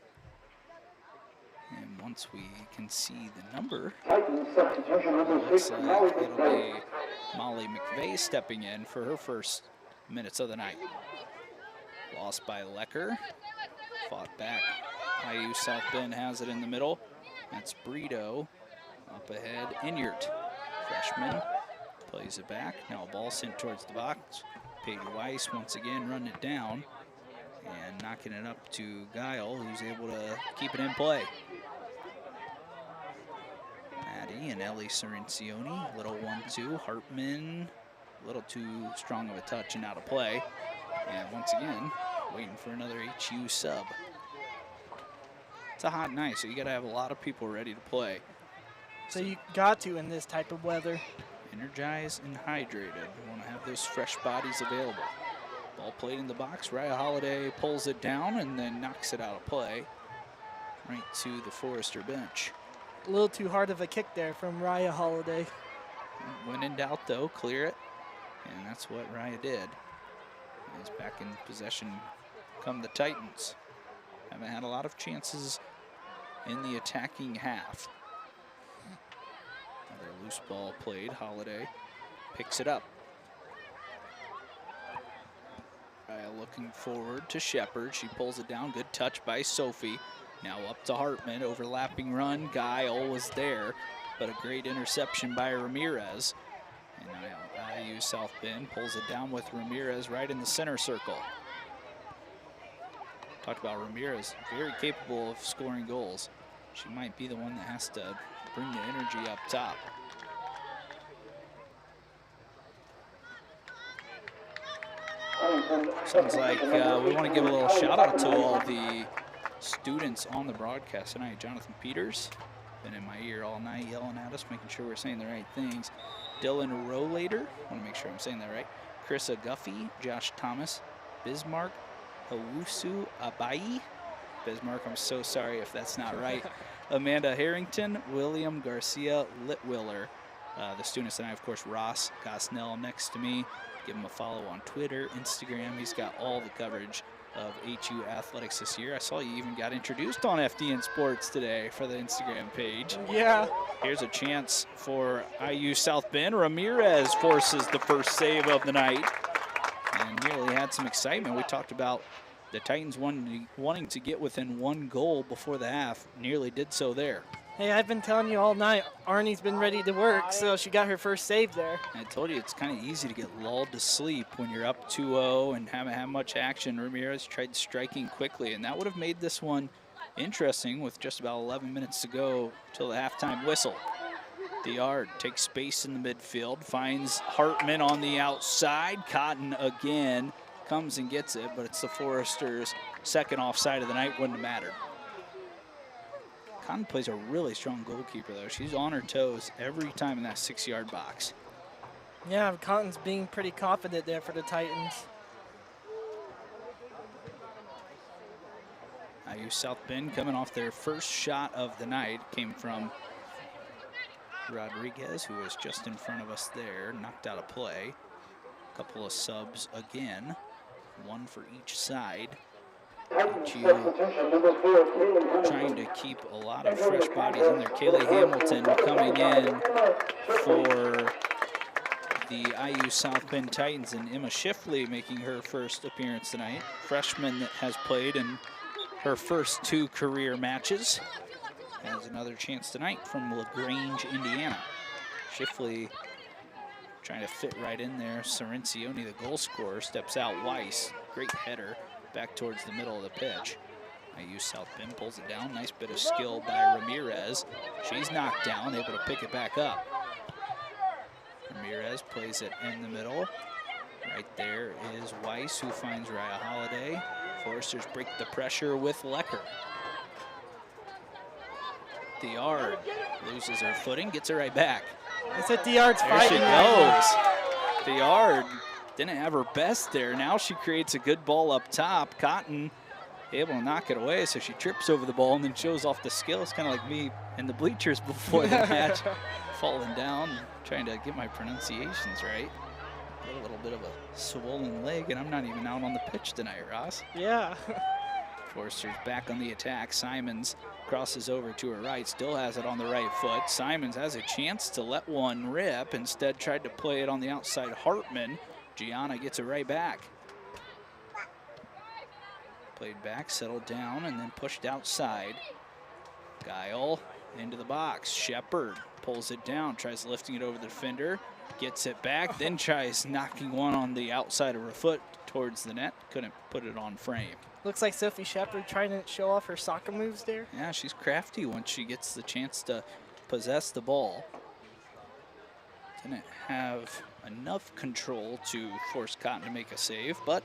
And once we can see the number, it looks like it'll be Molly McVeigh stepping in for her first minutes of the night. Lost by Lecker. Fought back. IU South Bend has it in the middle. That's Brito. Up ahead, Inyart. Freshman. Plays it back. Now a ball sent towards the box. Paige Weiss once again running it down. And knocking it up to Guile, who's able to keep it in play. Maddie and Ellie Cirencione. Little 1-2. Hartman. A little too strong of a touch and out of play. And once again, waiting for another HU sub. It's a hot night, so you got to have a lot of people ready to play. So you got to in this type of weather. Energized and hydrated. You want to have those fresh bodies available. Ball played in the box. Raya Holiday pulls it down and then knocks it out of play. Right to the Forester bench. A little too hard of a kick there from Raya Holiday. When in doubt, though, clear it. And that's what Raya did. Is back in possession come the Titans. Haven't had a lot of chances in the attacking half. Another loose ball played. Holiday picks it up. Looking forward to Shepard. She pulls it down. Good touch by Sophie. Now up to Hartman. Overlapping run. Guile was there, but a great interception by Ramirez. And now IU South Bend pulls it down with Ramirez right in the center circle. Talked about Ramirez, very capable of scoring goals. She might be the one that has to bring the energy up top. Sounds like we want to give a little shout out to all the students on the broadcast tonight. Jonathan Peters, been in my ear all night yelling at us, making sure we're saying the right things. Dylan Rollater, want to make sure I'm saying that right. Carissa Guffey, Josh Thomas, Bismarck, Hawusu Abai. Bismarck, I'm so sorry if that's not right. Amanda Harrington, William Garcia Litwiller. The students tonight, of course, Ross Gosnell next to me. Give him a follow on Twitter, Instagram. He's got all the coverage of HU athletics this year. I saw you even got introduced on FDN Sports today for the Instagram page. Yeah. Here's a chance for IU South Bend. Ramirez forces the first save of the night and nearly had some excitement. We talked about the Titans wanting to get within 1 goal before the half. Nearly did so there. Hey, I've been telling you all night, Arnie's been ready to work, so she got her first save there. I told you it's kind of easy to get lulled to sleep when you're up 2-0 and haven't had much action. Ramirez tried striking quickly, and that would have made this one interesting with just about 11 minutes to go till the halftime whistle. Thiard takes space in the midfield, finds Hartman on the outside. Cotton again comes and gets it, but it's the Foresters' second offside of the night, wouldn't matter. Cotton plays a really strong goalkeeper, though. She's on her toes every time in that 6-yard box. Yeah, Cotton's being pretty confident there for the Titans. IU South Bend coming off their first shot of the night. Came from Rodriguez, who was just in front of us there. Knocked out a play. A couple of subs again. One for each side. HU trying to keep a lot of fresh bodies in there. Kaylee Hamilton coming in for the IU South Bend Titans, and Emma Schiffley making her first appearance tonight. Freshman that has played in her first 2 career matches. Has another chance tonight from LaGrange, Indiana. Schiffley trying to fit right in there. Serencioni, the goal scorer, steps out. Weiss, great header, back towards the middle of the pitch. IU South Bend pulls it down. Nice bit of skill by Ramirez. She's knocked down, able to pick it back up. Ramirez plays it in the middle. Right there is Weiss, who finds Raya Holiday. Foresters break the pressure with Lecker. Diard loses her footing, gets it right back. I said Diard's There she fighting. goes. Diard didn't have her best there. Now she creates a good ball up top. Cotton able to knock it away, so she trips over the ball and then shows off the skill. It's kind of like me in the bleachers before the match, falling down, trying to get my pronunciations right. A little bit of a swollen leg, and I'm not even out on the pitch tonight, Ross. Yeah. Forster's back on the attack. Simons crosses over to her right, still has it on the right foot. Simons has a chance to let one rip, instead tried to play it on the outside. Hartman. Gianna gets it right back. Played back, settled down, and then pushed outside. Guile into the box. Shepard pulls it down, tries lifting it over the defender, gets it back, then tries knocking one on the outside of her foot towards the net. Couldn't put it on frame. Looks like Sophie Shepard trying to show off her soccer moves there. Yeah, she's crafty once she gets the chance to possess the ball. Didn't have enough control to force Cotton to make a save, but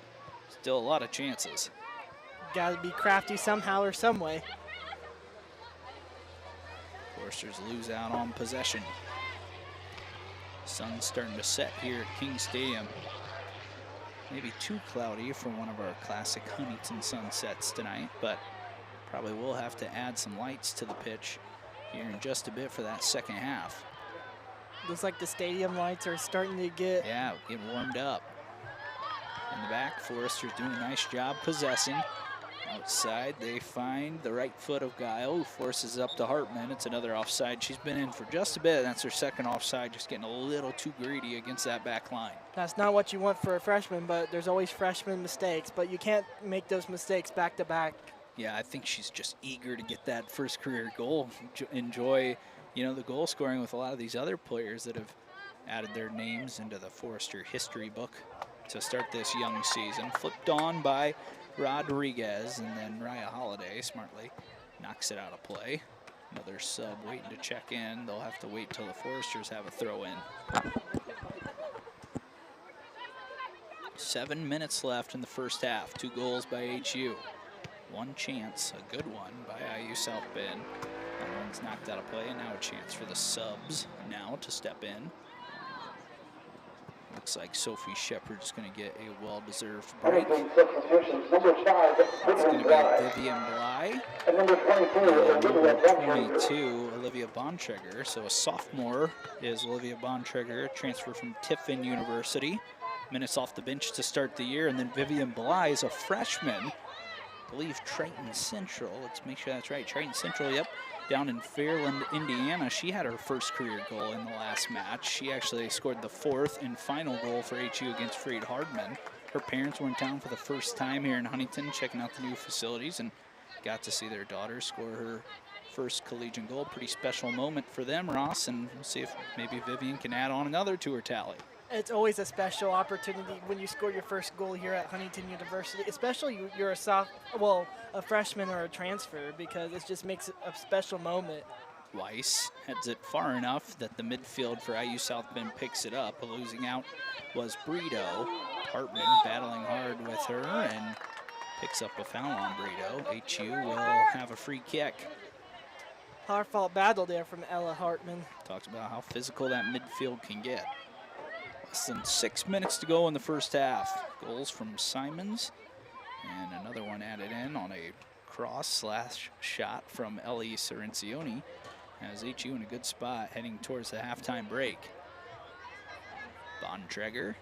still a lot of chances. Got to be crafty somehow or some way. Foresters lose out on possession. Sun's starting to set here at King Stadium. Maybe too cloudy for one of our classic Huntington sunsets tonight, but probably will have to add some lights to the pitch here in just a bit for that second half. Looks like the stadium lights are starting to get... Yeah, getting warmed up. In the back, Foresters doing a nice job possessing. Outside, they find the right foot of Guile, who forces it up to Hartman. It's another offside. She's been in for just a bit. That's her second offside, just getting a little too greedy against that back line. That's not what you want for a freshman, but there's always freshman mistakes, but you can't make those mistakes back to back. Yeah, I think she's just eager to get that first career goal. Enjoy, the goal scoring with a lot of these other players that have added their names into the Forester history book to start this young season. Flipped on by Rodriguez, and then Raya Holiday smartly knocks it out of play. Another sub waiting to check in. They'll have to wait till the Foresters have a throw in. 7 minutes left in the first half. 2 goals by HU. One chance, a good one by IU South Bend. That one's knocked out of play, and now a chance for the subs now to step in. Looks like Sophie Shepard's going to get a well-deserved break. It's going to be Vivian Bly. And number 22, Olivia Bontrager. So a sophomore is Olivia Bontrager, transfer from Tiffin University. Minutes off the bench to start the year. And then Vivian Bly is a freshman. I believe Triton Central. Let's make sure that's right. Triton Central, yep. Down in Fairland, Indiana. She had her first career goal in the last match. She actually scored the 4th and final goal for HU against Freed Hardman. Her parents were in town for the first time here in Huntington, checking out the new facilities, and got to see their daughter score her first collegiate goal. Pretty special moment for them, Ross, and we'll see if maybe Vivian can add on another to her tally. It's always a special opportunity when you score your first goal here at Huntington University, especially you're a freshman or a transfer, because it just makes it a special moment. Weiss heads it far enough that the midfield for IU South Bend picks it up. Losing out was Brito. Hartman battling hard with her and picks up a foul on Brito. HU will have a free kick. Hard-fought battle there from Ella Hartman. Talked about how physical that midfield can get. Less than 6 minutes to go in the first half. Goals from Simons, and another one added in on a cross/shot from Ellie Cerencioni. Has HU in a good spot heading towards the halftime break. Bontrager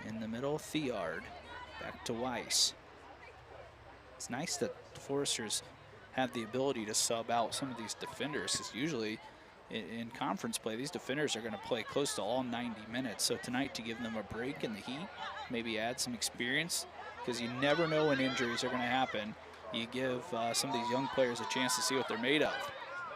in the middle, Theard back to Weiss. It's nice that the Foresters have the ability to sub out some of these defenders, because usually in conference play, these defenders are going to play close to all 90 minutes. So tonight, to give them a break in the heat, maybe add some experience, because you never know when injuries are going to happen. You give some of these young players a chance to see what they're made of.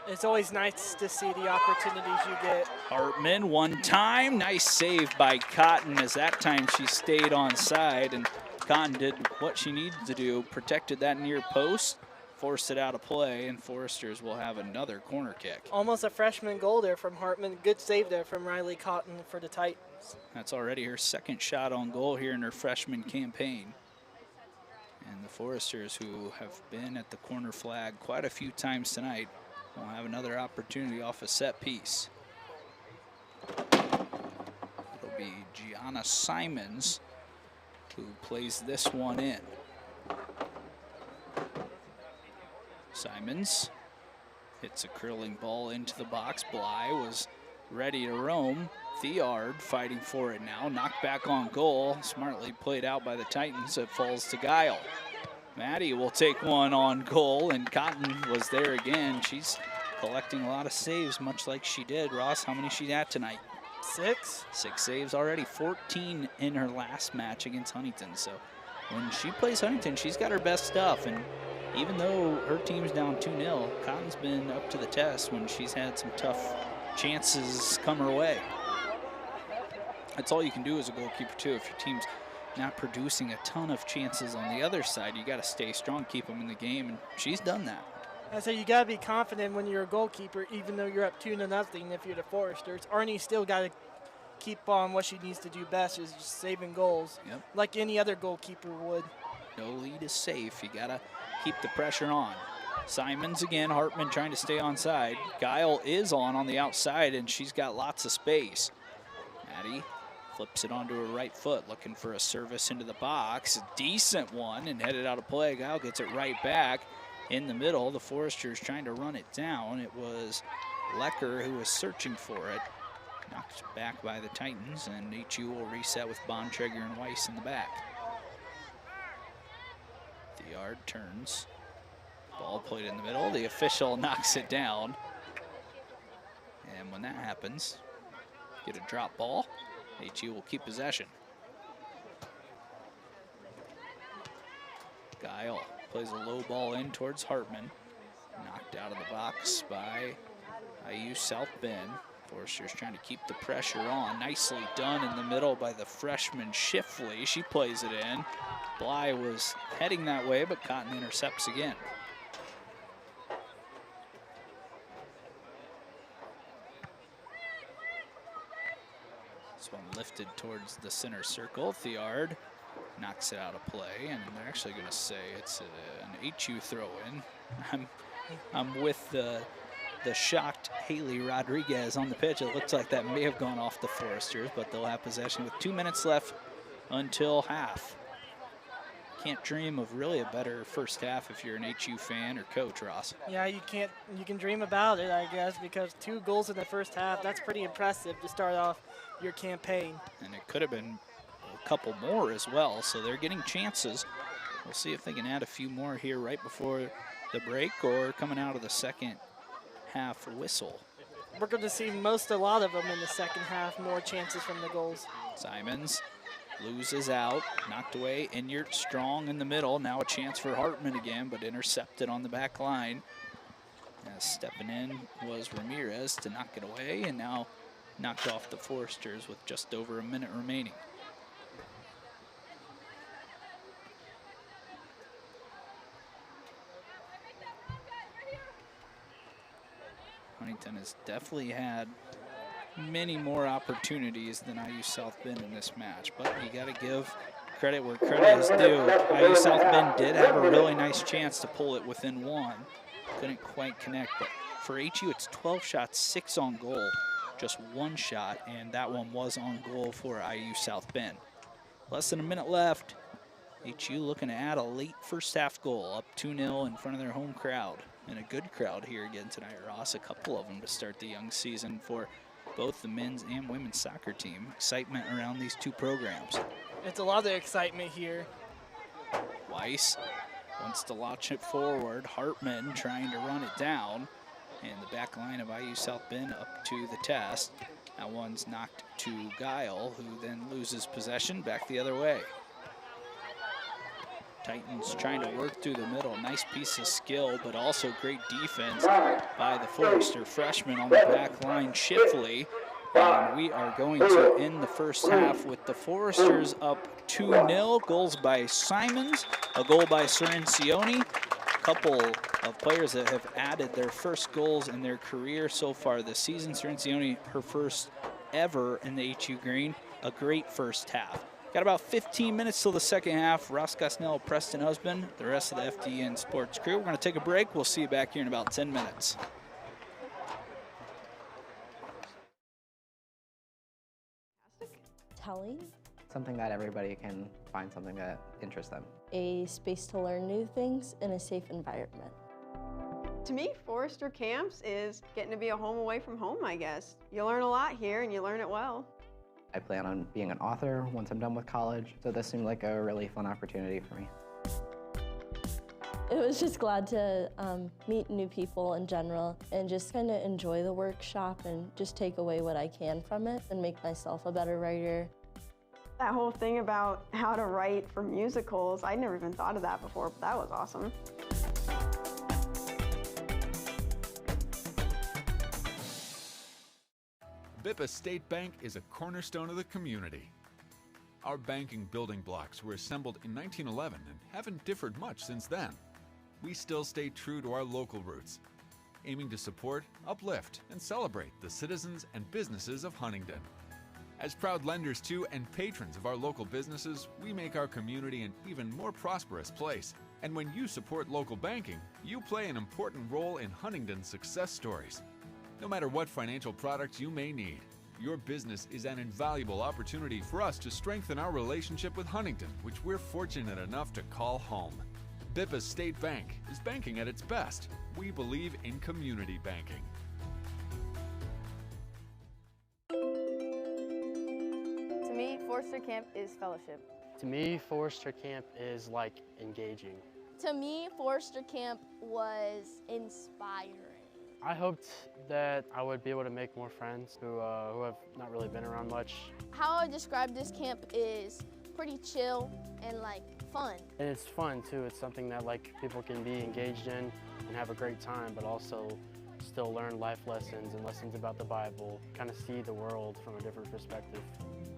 It's always nice to see the opportunities you get. Hartman one time, nice save by Cotton, as that time she stayed on side, and Cotton did what she needed to do, protected that near post, forced it out of play, and Foresters will have another corner kick. Almost a freshman goal there from Hartman. Good save there from Riley Cotton for the Titans. That's already her second shot on goal here in her freshman campaign. And the Foresters, who have been at the corner flag quite a few times tonight, will have another opportunity off a set piece. It'll be Gianna Simons who plays this one in. Simons hits a curling ball into the box. Bly was ready to roam. Theard fighting for it now. Knocked back on goal. Smartly played out by the Titans. It falls to Guile. Maddie will take one on goal, and Cotton was there again. She's collecting a lot of saves, much like she did. Ross, how many she at tonight? 6. 6 saves already, 14 in her last match against Huntington. So when she plays Huntington, she's got her best stuff. And even though her team's down 2-0, Cotton's been up to the test when she's had some tough chances come her way. That's all you can do as a goalkeeper too. If your team's not producing a ton of chances on the other side, you got to stay strong, keep them in the game, and she's done that. I say you got to be confident when you're a goalkeeper, even though you're up 2-0 if you're the Foresters. Arnie still got to keep on what she needs to do best, is just saving goals, like any other goalkeeper would. No lead is safe. You got to keep the pressure on. Simons again, Hartman trying to stay on side. Guile is on the outside, and she's got lots of space. Maddie flips it onto her right foot, looking for a service into the box. A decent one, and headed out of play. Guile gets it right back in the middle. The Foresters trying to run it down. It was Lecker who was searching for it. Knocked back by the Titans, and HU will reset with Bontrager and Weiss in the back. The yard turns. Ball played in the middle. The official knocks it down. And when that happens, get a drop ball. HU will keep possession. Guile plays a low ball in towards Hartman. Knocked out of the box by IU South Bend. Foresters trying to keep the pressure on. Nicely done in the middle by the freshman Shifley. She plays it in. Bly was heading that way, but Cotton intercepts again. This one lifted towards the center circle. Theard knocks it out of play, and they're actually going to say it's an HU throw-in. I'm with the shocked Haley Rodriguez on the pitch. It looks like that may have gone off the Foresters, but they'll have possession with 2 minutes left until half. Can't dream of really a better first half if you're an HU fan or coach, Ross. Yeah, you can dream about it, I guess, because 2 goals in the first half, that's pretty impressive to start off your campaign. And it could have been a couple more as well, so they're getting chances. We'll see if they can add a few more here right before the break or coming out of the second half whistle. We're going to see a lot of them in the second half, more chances from the goals. Simons loses out, knocked away. Inyart strong in the middle. Now a chance for Hartman again, but intercepted on the back line. As stepping in was Ramirez to knock it away, and now knocked off the Foresters with just over a minute remaining. Huntington has definitely had many more opportunities than IU South Bend in this match, but you got to give credit where credit is due. IU South Bend did have a really nice chance to pull it within 1, Couldn't quite connect, but for HU, it's 12 shots, 6 on goal. Just 1 shot, and that one was on goal for IU South Bend. Less than a minute left. HU looking to add a late first half goal, up 2-0 in front of their home crowd. And a good crowd here again tonight, Ross. A couple of them to start the young season for both the men's and women's soccer team. Excitement around these two programs. It's a lot of excitement here. Weiss wants to launch it forward. Hartman trying to run it down. And the back line of IU South Bend up to the test. That one's knocked to Guile, who then loses possession back the other way. Titans trying to work through the middle. Nice piece of skill, but also great defense by the Forester freshman on the back line, Shifley. And we are going to end the first half with the Foresters up 2-0. Goals by Simons, a goal by Cirencioni. A couple of players that have added their first goals in their career so far this season. Cirencioni, her first ever in the HU Green. A great first half. Got about 15 minutes till the second half. Ross Gosnell, Preston Husband, the rest of the FDN Sports crew. We're going to take a break. We'll see you back here in about 10 minutes. Telling. Something that everybody can find something that interests them. A space to learn new things in a safe environment. To me, Forester Camps is getting to be a home away from home, I guess. You learn a lot here and you learn it well. I plan on being an author once I'm done with college, so this seemed like a really fun opportunity for me. It was just glad to meet new people in general and just kind of enjoy the workshop and just take away what I can from it and make myself a better writer. That whole thing about how to write for musicals, I'd never even thought of that before, but that was awesome. Bippa State Bank is a cornerstone of the community. Our banking building blocks were assembled in 1911 and haven't differed much since then. We still stay true to our local roots, aiming to support, uplift, and celebrate the citizens and businesses of Huntington. As proud lenders to and patrons of our local businesses, we make our community an even more prosperous place. And when you support local banking, you play an important role in Huntington's success stories. No matter what financial products you may need, your business is an invaluable opportunity for us to strengthen our relationship with Huntington, which we're fortunate enough to call home. Bippa State Bank is banking at its best. We believe in community banking. To me, Forester Camp is fellowship. To me, Forester Camp is like engaging. To me, Forester Camp was inspiring. I hoped that I would be able to make more friends who have not really been around much. How I describe this camp is pretty chill and like fun. And it's fun too. It's something that like people can be engaged in and have a great time, but also still learn life lessons and lessons about the Bible, kind of see the world from a different perspective.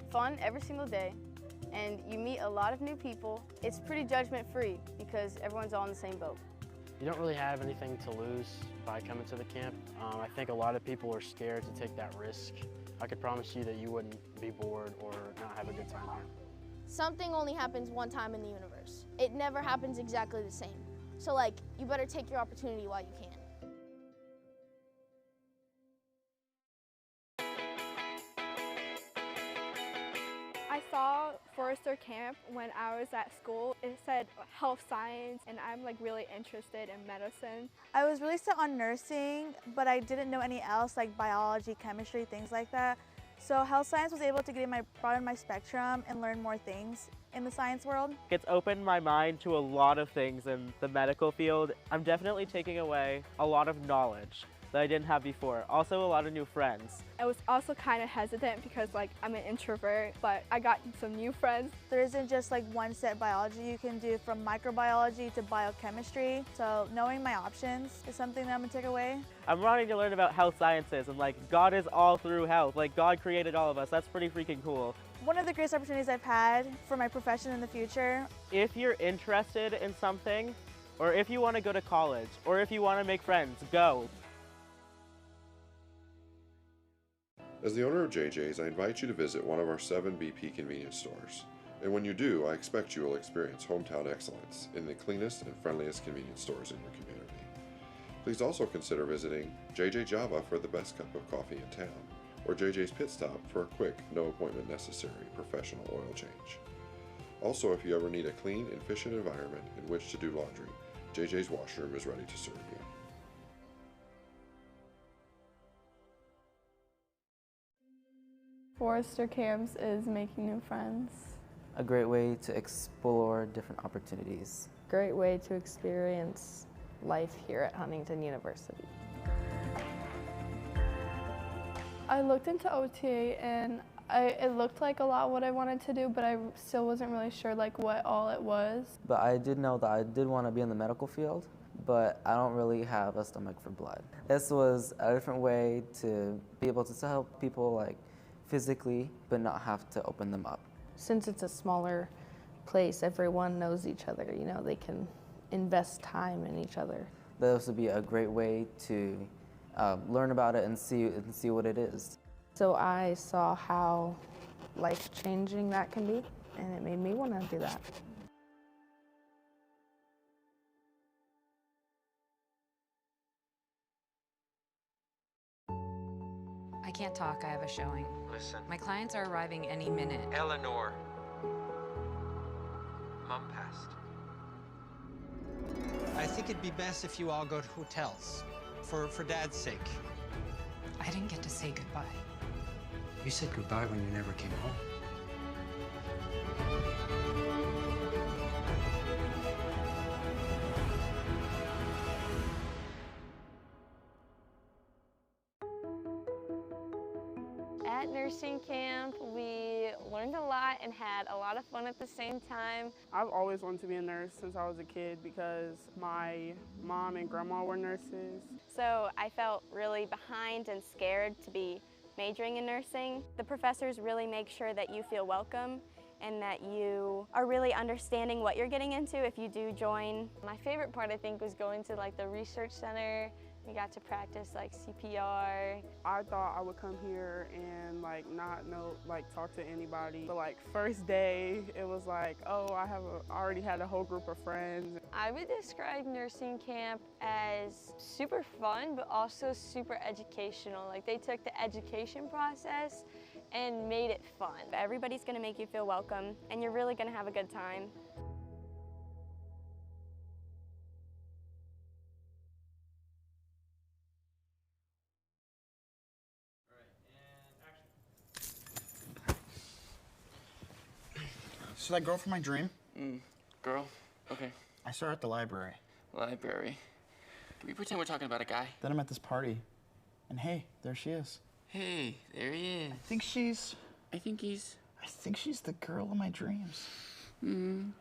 Fun every single day, and you meet a lot of new people. It's pretty judgment-free because everyone's all in the same boat. You don't really have anything to lose by coming to the camp. I think a lot of people are scared to take that risk. I could promise you that you wouldn't be bored or not have a good time here. Something only happens one time in the universe. It never happens exactly the same. So like, you better take your opportunity while you can. I saw Forester Camp when I was at school. It said health science, and I'm like really interested in medicine. I was really set on nursing, but I didn't know any else like biology, chemistry, things like that. So health science was able to broaden my spectrum and learn more things in the science world. It's opened my mind to a lot of things in the medical field. I'm definitely taking away a lot of knowledge that I didn't have before. Also a lot of new friends. I was also kind of hesitant because like I'm an introvert, but I got some new friends. There isn't just like one set biology you can do, from microbiology to biochemistry. So knowing my options is something that I'm gonna take away. I'm wanting to learn about health sciences and like God is all through health. Like God created all of us. That's pretty freaking cool. One of the greatest opportunities I've had for my profession in the future. If you're interested in something, or if you want to go to college, or if you want to make friends, go. As the owner of JJ's, I invite you to visit one of our 7 BP convenience stores. And when you do, I expect you will experience hometown excellence in the cleanest and friendliest convenience stores in your community. Please also consider visiting JJ Java for the best cup of coffee in town, or JJ's Pit Stop for a quick, no appointment necessary professional oil change. Also, if you ever need a clean and efficient environment in which to do laundry, JJ's Washroom is ready to serve you. Forester Camps is making new friends. A great way to explore different opportunities. Great way to experience life here at Huntington University. I looked into OTA and it looked like a lot what I wanted to do, but I still wasn't really sure like what all it was. But I did know that I did want to be in the medical field, but I don't really have a stomach for blood. This was a different way to be able to help people like physically, but not have to open them up. Since it's a smaller place, everyone knows each other. You know, they can invest time in each other. This would be a great way to learn about it and see what it is. So I saw how life-changing that can be, and it made me want to do that. I can't talk, I have a showing. Listen. My clients are arriving any minute. Eleanor. Mom passed. I think it'd be best if you all go to hotels, for Dad's sake. I didn't get to say goodbye. You said goodbye when you never came home. At nursing camp, we learned a lot and had a lot of fun at the same time. I've always wanted to be a nurse since I was a kid because my mom and grandma were nurses. So I felt really behind and scared to be majoring in nursing. The professors really make sure that you feel welcome and that you are really understanding what you're getting into if you do join. My favorite part, I think, was going to like the research center. We got to practice like CPR. I thought I would come here and like not know, like talk to anybody. But like first day, it was like, oh, I already had a whole group of friends. I would describe nursing camp as super fun, but also super educational. Like they took the education process and made it fun. Everybody's gonna make you feel welcome and you're really gonna have a good time. So that girl from my dream? Girl? Okay. I saw her at the library. Library. Can we pretend we're talking about a guy? Then I'm at this party. And hey, there she is. Hey, there he is. I think she's the girl of my dreams. Then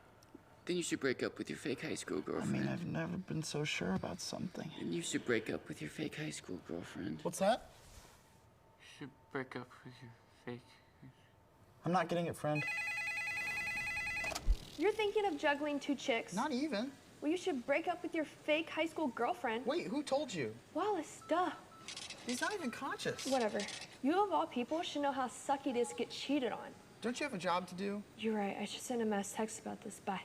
you should break up with your fake high school girlfriend. I mean, I've never been so sure about something. Then you should break up with your fake high school girlfriend. What's that? You should break up with your fake... I'm not getting it, friend. You're thinking of juggling two chicks. Not even. Well, you should break up with your fake high school girlfriend. Wait, who told you? Wallace, duh. He's not even conscious. Whatever. You, of all people, should know how sucky it is to get cheated on. Don't you have a job to do? You're right. I should send a mass text about this. Bye.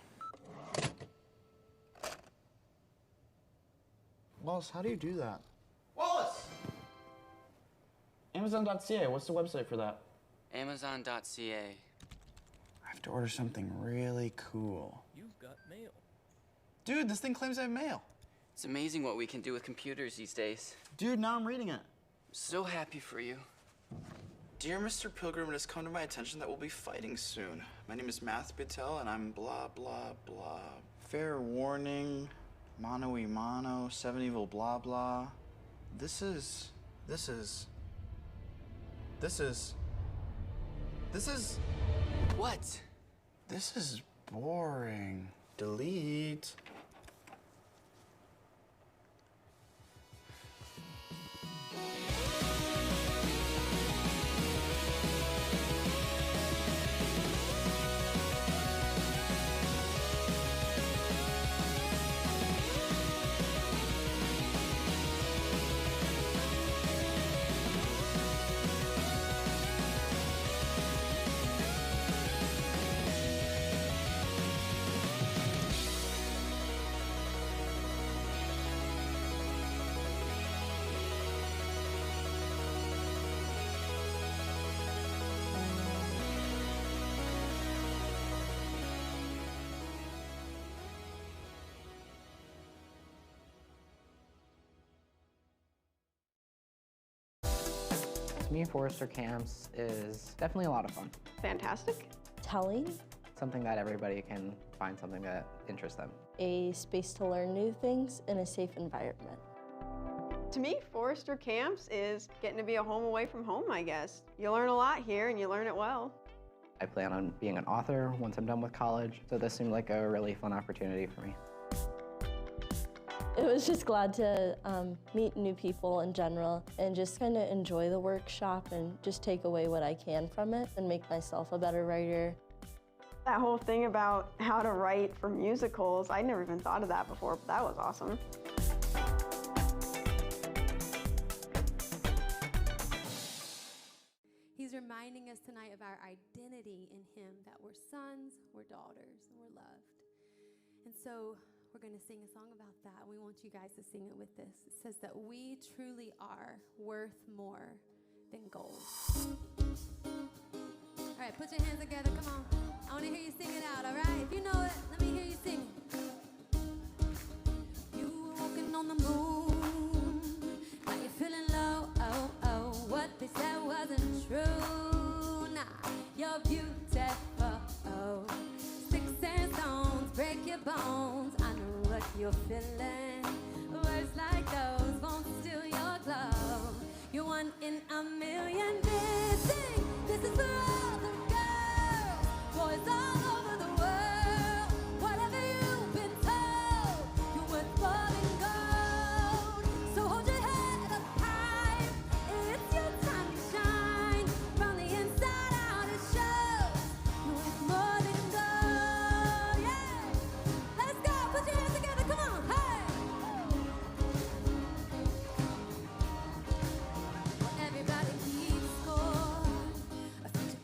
Wallace, how do you do that? Wallace! Amazon.ca, what's the website for that? Amazon.ca. I have to order something really cool. You've got mail. Dude, this thing claims I have mail. It's amazing what we can do with computers these days. Dude, now I'm reading it. So happy for you. Dear Mr. Pilgrim, it has come to my attention that we'll be fighting soon. My name is Math Patel, and I'm blah, blah, blah. Fair warning, mano y mano, 7 evil blah, blah. This is... What? This is boring. Delete. me, Forester Camps is definitely a lot of fun. Fantastic. Telling. Something that everybody can find something that interests them. A space to learn new things in a safe environment. To me, Forester Camps is getting to be a home away from home, I guess. You learn a lot here and you learn it well. I plan on being an author once I'm done with college, so this seemed like a really fun opportunity for me. It was just glad to meet new people in general and just kind of enjoy the workshop and just take away what I can from it and make myself a better writer. That whole thing about how to write for musicals, I never even thought of that before, but that was awesome. He's reminding us tonight of our identity in him, that we're sons, we're daughters, and we're loved. And so we're going to sing a song about that. We want you guys to sing it with this. It says that we truly are worth more than gold. All right, put your hands together, come on. I want to hear you sing it out, all right? If you know it, let me hear you sing it. You were walking on the moon, now you're feeling low, oh, oh. What they said wasn't true, nah, you're beautiful, oh. Sticks and stones break your bones, I know what you're feeling. Words like those won't steal your glow. You're one in a million, this is for all the girls, boys all over the world. Whatever you've been told, you're worth more than gold. So hold your head up high, it's your time to shine. From the inside out it shows, you're worth more than gold, yeah. Let's go, put your hands together, come on, hey. Everybody keeps score, a future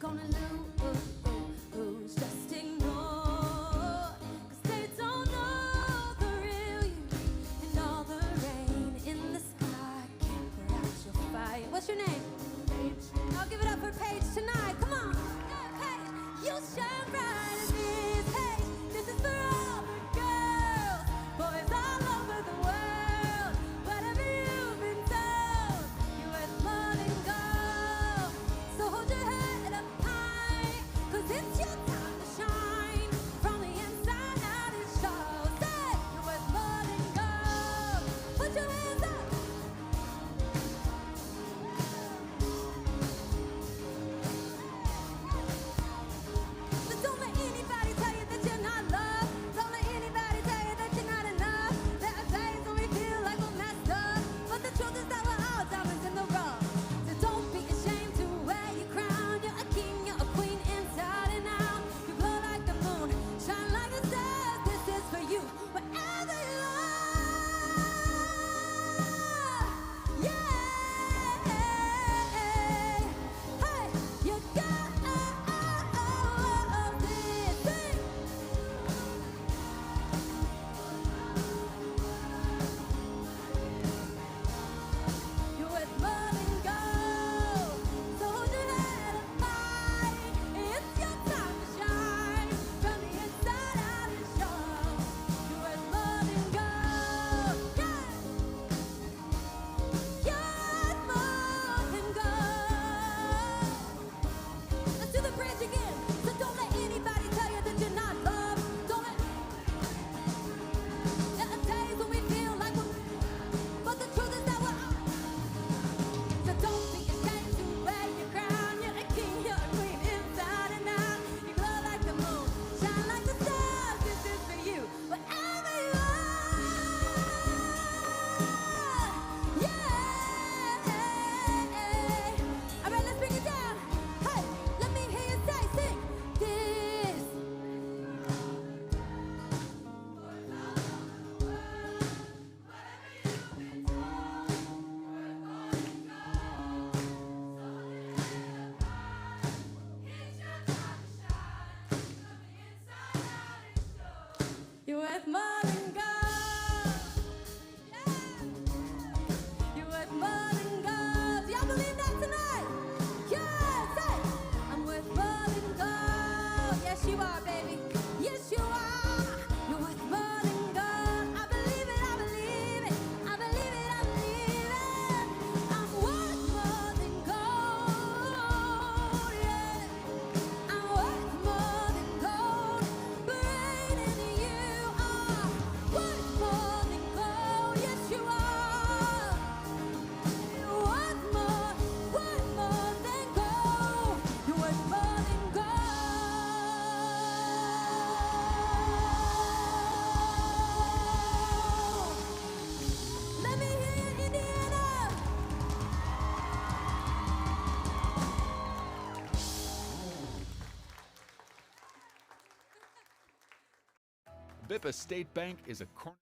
Bippa State Bank is a corner.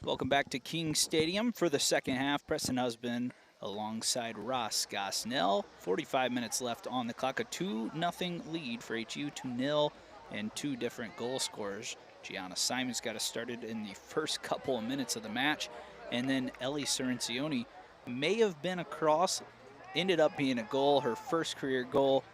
Welcome back to King Stadium for the second half. Preston Husband alongside Ross Gosnell. 45 minutes left on the clock. A 2-0 lead for HU, 2-0, and 2 different goal scorers. Gianna Simons got us started in the first couple of minutes of the match, and then Ellie Cirencioni may have been a cross, ended up being a goal, her first career goal.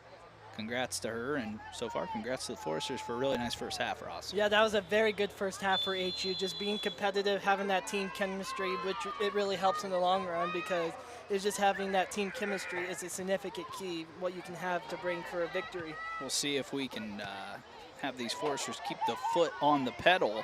Congrats to her, and so far, congrats to the Foresters for a really nice first half, Ross. Yeah, that was a very good first half for HU. Just being competitive, having that team chemistry, which it really helps in the long run because it's just having that team chemistry is a significant key, what you can have to bring for a victory. We'll see if we can have these Foresters keep the foot on the pedal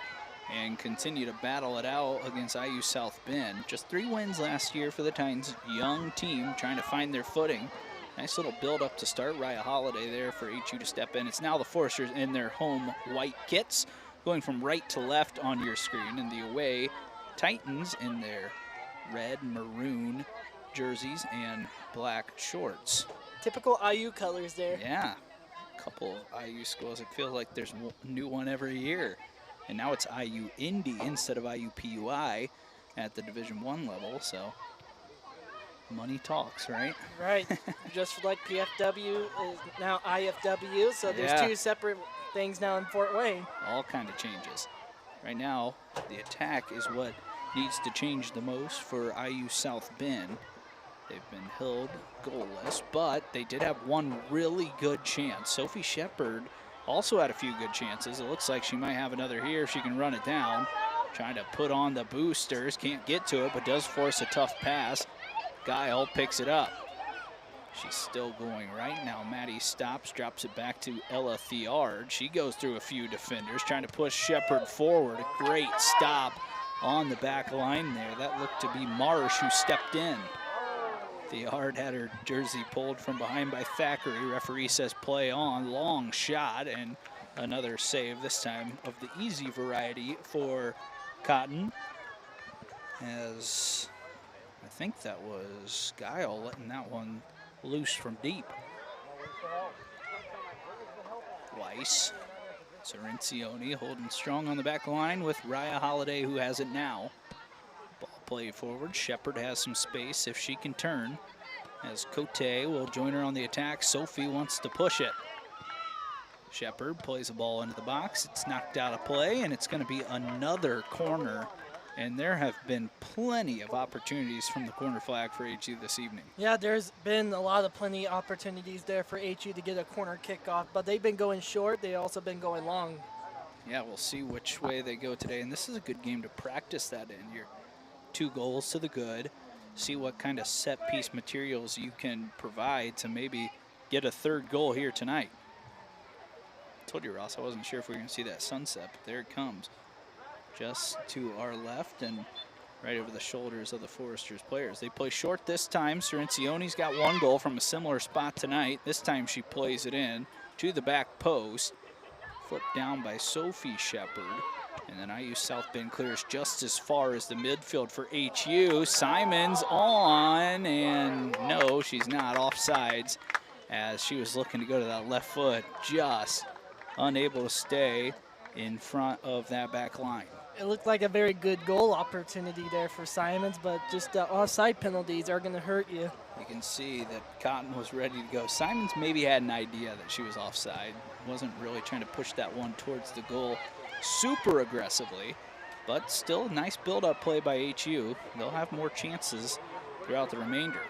and continue to battle it out against IU South Bend. Just 3 wins last year for the Titans. Young team trying to find their footing. Nice little build up to start. Raya Holiday there for HU to step in. It's now the Foresters in their home white kits, going from right to left on your screen. And the away Titans in their red, maroon jerseys and black shorts. Typical IU colors there. Yeah, a couple of IU schools. It feels like there's a new one every year. And now it's IU Indy instead of IU PUI at the Division I level. So money talks, right? Right. Just like PFW is now IFW, so there's 2 separate things now in Fort Wayne. All kind of changes. Right now, the attack is what needs to change the most for IU South Bend. They've been held goalless, but they did have one really good chance. Sophie Shepard also had a few good chances. It looks like she might have another here if she can run it down. Trying to put on the boosters, can't get to it, but does force a tough pass. Guile picks it up. She's still going right now. Maddie stops, drops it back to Ella Theard. She goes through a few defenders, trying to push Shepard forward. A great stop on the back line there. That looked to be Marsh who stepped in. Theard had her jersey pulled from behind by Thackeray. Referee says play on. Long shot and another save, this time of the easy variety for Cotton. As I think that was Guile letting that one loose from deep. Weiss, Cirencioni holding strong on the back line with Raya Holiday, who has it now. Ball played forward. Shepard has some space if she can turn, as Cote will join her on the attack. Sophie wants to push it. Shepard plays the ball into the box. It's knocked out of play, and it's going to be another corner. And there have been plenty of opportunities from the corner flag for HU this evening. Yeah, there's been a lot of plenty opportunities there for HU to get a corner kickoff, but they've been going short. They've also been going long. Yeah, we'll see which way they go today. And this is a good game to practice that in. Your 2 goals to the good. See what kind of set piece materials you can provide to maybe get a 3rd goal here tonight. I told you, Ross, I wasn't sure if we were going to see that sunset, but there it comes. Just to our left and right over the shoulders of the Foresters players. They play short this time. Cirencioni's got 1 goal from a similar spot tonight. This time she plays it in to the back post. Flipped down by Sophie Shepard. And then IU South Bend clears just as far as the midfield for HU. Simons on, and no, she's not. Offsides as she was looking to go to that left foot. Just unable to stay in front of that back line. It looked like a very good goal opportunity there for Simons, but just the offside penalties are going to hurt you. You can see that Cotton was ready to go. Simons maybe had an idea that she was offside. Wasn't really trying to push that one towards the goal super aggressively, but still a nice build-up play by HU. They'll have more chances throughout the remainder.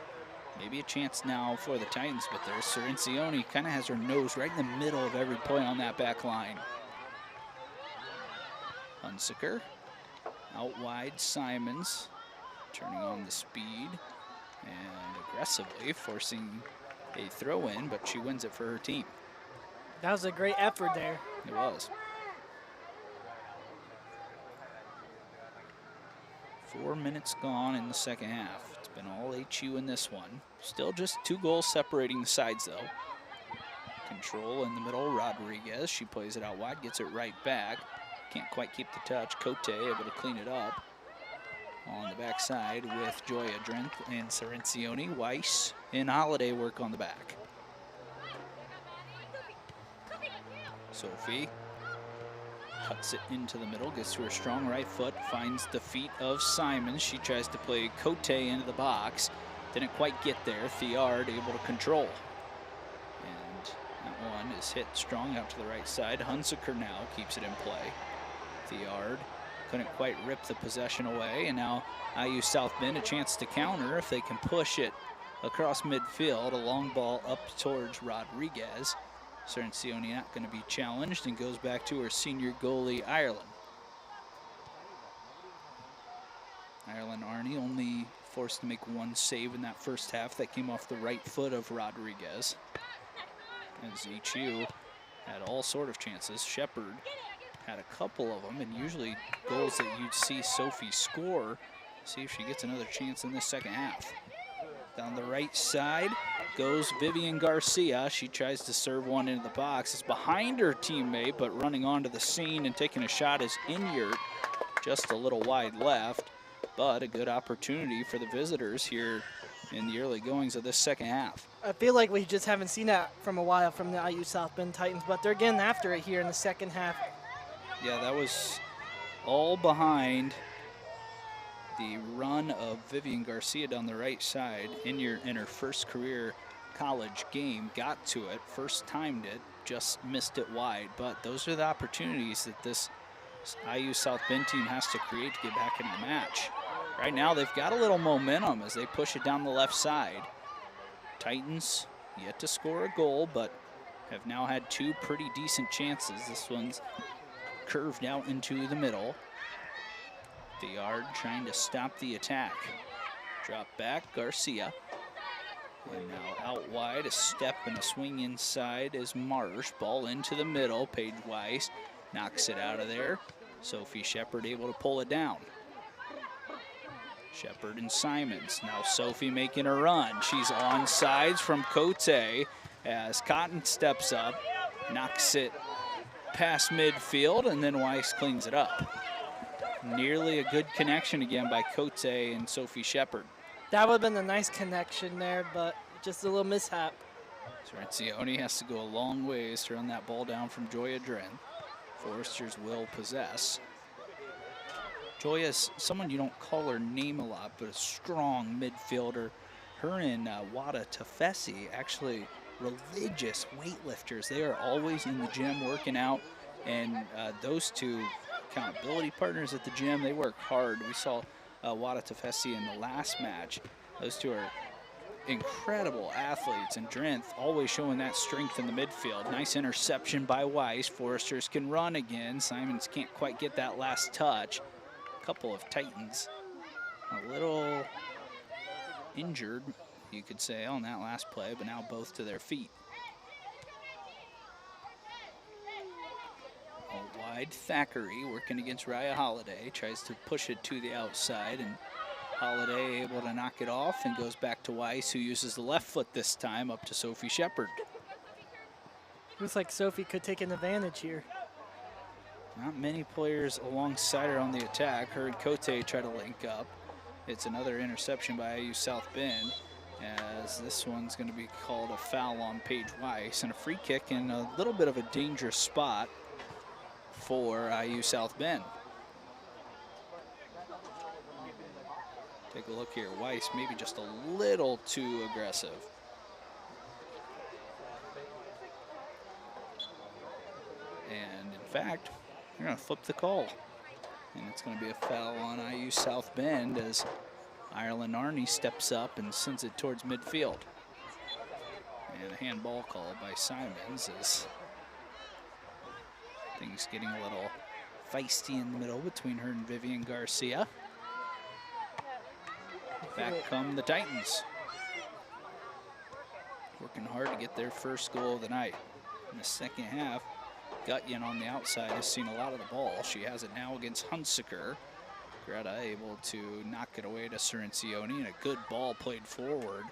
Maybe a chance now for the Titans, but there's Cirencioni. Kind of has her nose right in the middle of every play on that back line. Hunsaker out wide. Simons turning on the speed and aggressively forcing a throw in, but she wins it for her team. That was a great effort there. It was. 4 minutes gone in the second half. It's been all HU in this one. Still just 2 goals separating the sides though. Control in the middle, Rodriguez. She plays it out wide, gets it right back. can't quite keep the touch. Cote able to clean it up on the backside with Joya Drenth and Cerencioni. Weiss and Holiday work on the back. Sophie cuts it into the middle, gets to her strong right foot, finds the feet of Simons. She tries to play Cote into the box. Didn't quite get there. Thiard able to control. And that one is hit strong out to the right side. Hunsaker now keeps it in play. Thiard couldn't quite rip the possession away, and now IU South Bend a chance to counter if they can push it across midfield. A long ball up towards Rodriguez. Cerencioni not going to be challenged and goes back to her senior goalie, Ireland. Ireland Arney only forced to make one save in that first half. That came off the right foot of Rodriguez. As HU had all sort of chances. Shepard had a couple of them, and usually goals that you'd see Sophie score. See if she gets another chance in this second half. Down the right side goes Vivian Garcia. She tries to serve one into the box. It's behind her teammate, but running onto the scene and taking a shot is Inyart. Just a little wide left, but a good opportunity for the visitors here in the early goings of this second half. I feel like we just haven't seen that from a while from the IU South Bend Titans, but they're getting after it here in the second half. Yeah, that was all behind the run of Vivian Garcia down the right side. In her first career college game, got to it, first timed it, just missed it wide. But those are the opportunities that this IU South Bend team has to create to get back into the match. Right now they've got a little momentum as they push it down the left side. Titans yet to score a goal, but have now had two pretty decent chances. This one's curved out into the middle. Thiard trying to stop the attack. Drop back, Garcia. And now out wide, a step and a swing inside is Marsh. Ball into the middle, Paige Weiss knocks it out of there. Sophie Shepard able to pull it down. Shepard and Simons. Now Sophie making a run. She's on sides from Cote as Cotton steps up, knocks it past midfield, and then Weiss cleans it up. Nearly a good connection again by Cote and Sophie Shepard. That would have been a nice connection there, but just a little mishap. Cerencioni has to go a long ways to run that ball down from Joya Dren. Foresters will possess. Joya's someone you don't call her name a lot, but a strong midfielder. Her and Wada Tafesi, actually religious weightlifters. They are always in the gym working out, and those two accountability partners at the gym, they work hard. We saw Wada Tafesi in the last match. Those two are incredible athletes, and Drenth always showing that strength in the midfield. Nice interception by Weiss. Foresters can run again. Simons can't quite get that last touch. A couple of Titans a little injured, you could say, on that last play, but now both to their feet. Wide, Thackeray working against Raya Holiday, tries to push it to the outside, and Holiday able to knock it off and goes back to Weiss, who uses the left foot this time up to Sophie Shepard. Looks like Sophie could take an advantage here. Not many players alongside her on the attack. Her and Cote try to link up. It's another interception by IU South Bend, as this one's going to be called a foul on Paige Weiss, and a free kick in a little bit of a dangerous spot for IU South Bend. Take a look here. Weiss maybe just a little too aggressive. And in fact, they're going to flip the call. And it's going to be a foul on IU South Bend as Ireland Arney steps up and sends it towards midfield. And a handball call by Simons as things getting a little feisty in the middle between her and Vivian Garcia. Back come the Titans. Working hard to get their first goal of the night. In the second half, Gutyan on the outside has seen a lot of the ball. She has it now against Hunsaker. Greta able to knock it away to Cerencioni, and a good ball played forward.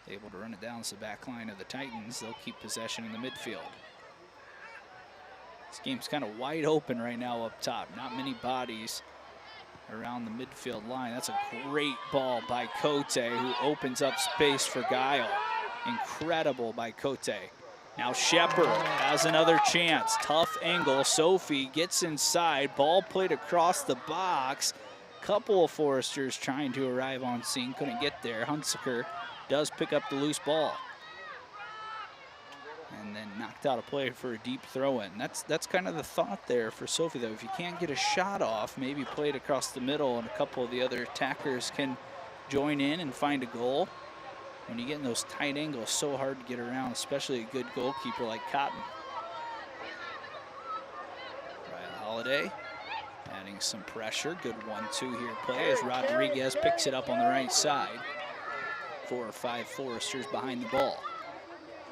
Able to run it down to the back line of the Titans. They'll keep possession in the midfield. This game's kind of wide open right now up top. Not many bodies around the midfield line. That's a great ball by Cote, who opens up space for Guile. Incredible by Cote. Now Shepard has another chance. Tough angle. Sophie gets inside. Ball played across the box. Couple of Foresters trying to arrive on scene. Couldn't get there. Hunsaker does pick up the loose ball. And then knocked out a play for a deep throw-in. That's kind of the thought there for Sophie, though. If you can't get a shot off, maybe play it across the middle and a couple of the other attackers can join in and find a goal. When you get in those tight angles, so hard to get around, especially a good goalkeeper like Cotton. Ryan Holiday adding some pressure. Good 1-2 here play as Rodriguez picks it up on the right side. 4 or 5 Foresters behind the ball.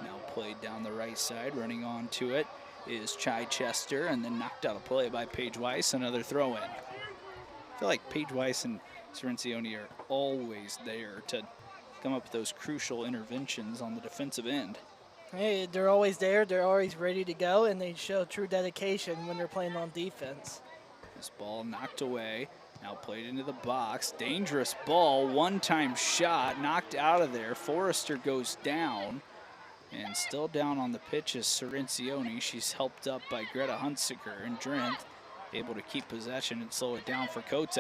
Now played down the right side, running onto it is Chichester, and then knocked out a play by Paige Weiss, another throw-in. I feel like Paige Weiss and Cirencioni are always there to come up with those crucial interventions on the defensive end. Hey, they're always there, they're always ready to go, and they show true dedication when they're playing on defense. This ball knocked away, now played into the box. Dangerous ball, one-time shot, knocked out of there. Forrester goes down, and still down on the pitch is Cirencioni. She's helped up by Greta Hunsaker, and Drent able to keep possession and slow it down for Cote.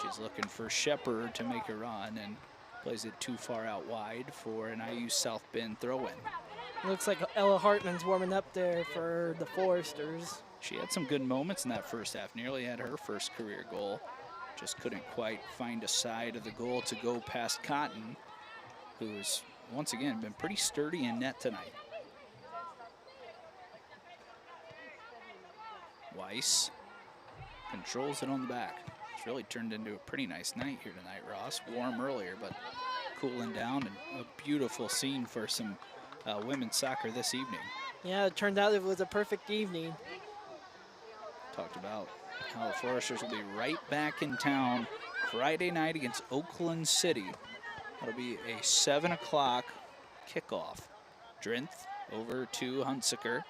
She's looking for Shepard to make a run, and plays it too far out wide for an IU South Bend throw-in. Looks like Ella Hartman's warming up there for the Foresters. She had some good moments in that first half, nearly had her first career goal. Just couldn't quite find a side of the goal to go past Cotton, who's once again been pretty sturdy in net tonight. Weiss controls it on the back. It's really turned into a pretty nice night here tonight, Ross. Warm earlier, but cooling down, and a beautiful scene for some women's soccer this evening. Yeah, it turned out it was a perfect evening. Talked about how the Foresters will be right back in town Friday night against Oakland City. That'll be a 7 o'clock kickoff. Drinth over to Hunsaker.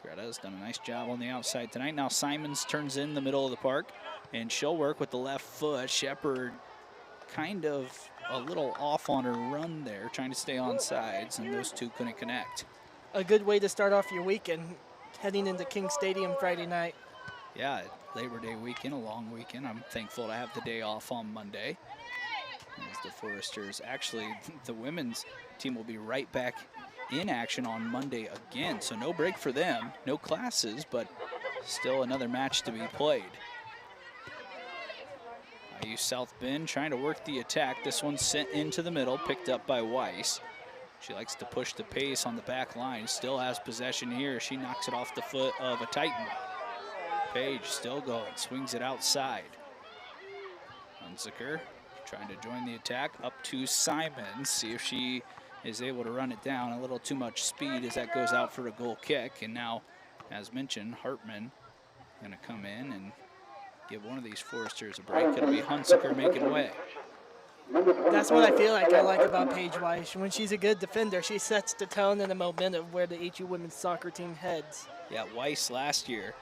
Greta's done a nice job on the outside tonight. Now Simons turns in the middle of the park, and she'll work with the left foot. Shepard kind of a little off on her run there, trying to stay on sides, and those two couldn't connect. A good way to start off your weekend, heading into King Stadium Friday night. Yeah, Labor Day weekend, a long weekend. I'm thankful to have the day off on Monday. As the Foresters, actually, the women's team will be right back in action on Monday again. So no break for them, no classes, but still another match to be played. IU South Bend trying to work the attack. This one sent into the middle, picked up by Weiss. She likes to push the pace on the back line. Still has possession here. She knocks it off the foot of a Titan. Page still going, swings it outside. Hunsaker trying to join the attack, up to Simons. See if she is able to run it down. A little too much speed as that goes out for a goal kick. And now, as mentioned, Hartman gonna come in and give one of these Foresters a break. It'll be Hunsaker making way. That's what I feel like I like about Paige Weiss. When she's a good defender, she sets the tone and the momentum where the HU women's soccer team heads. Yeah, Weiss last year,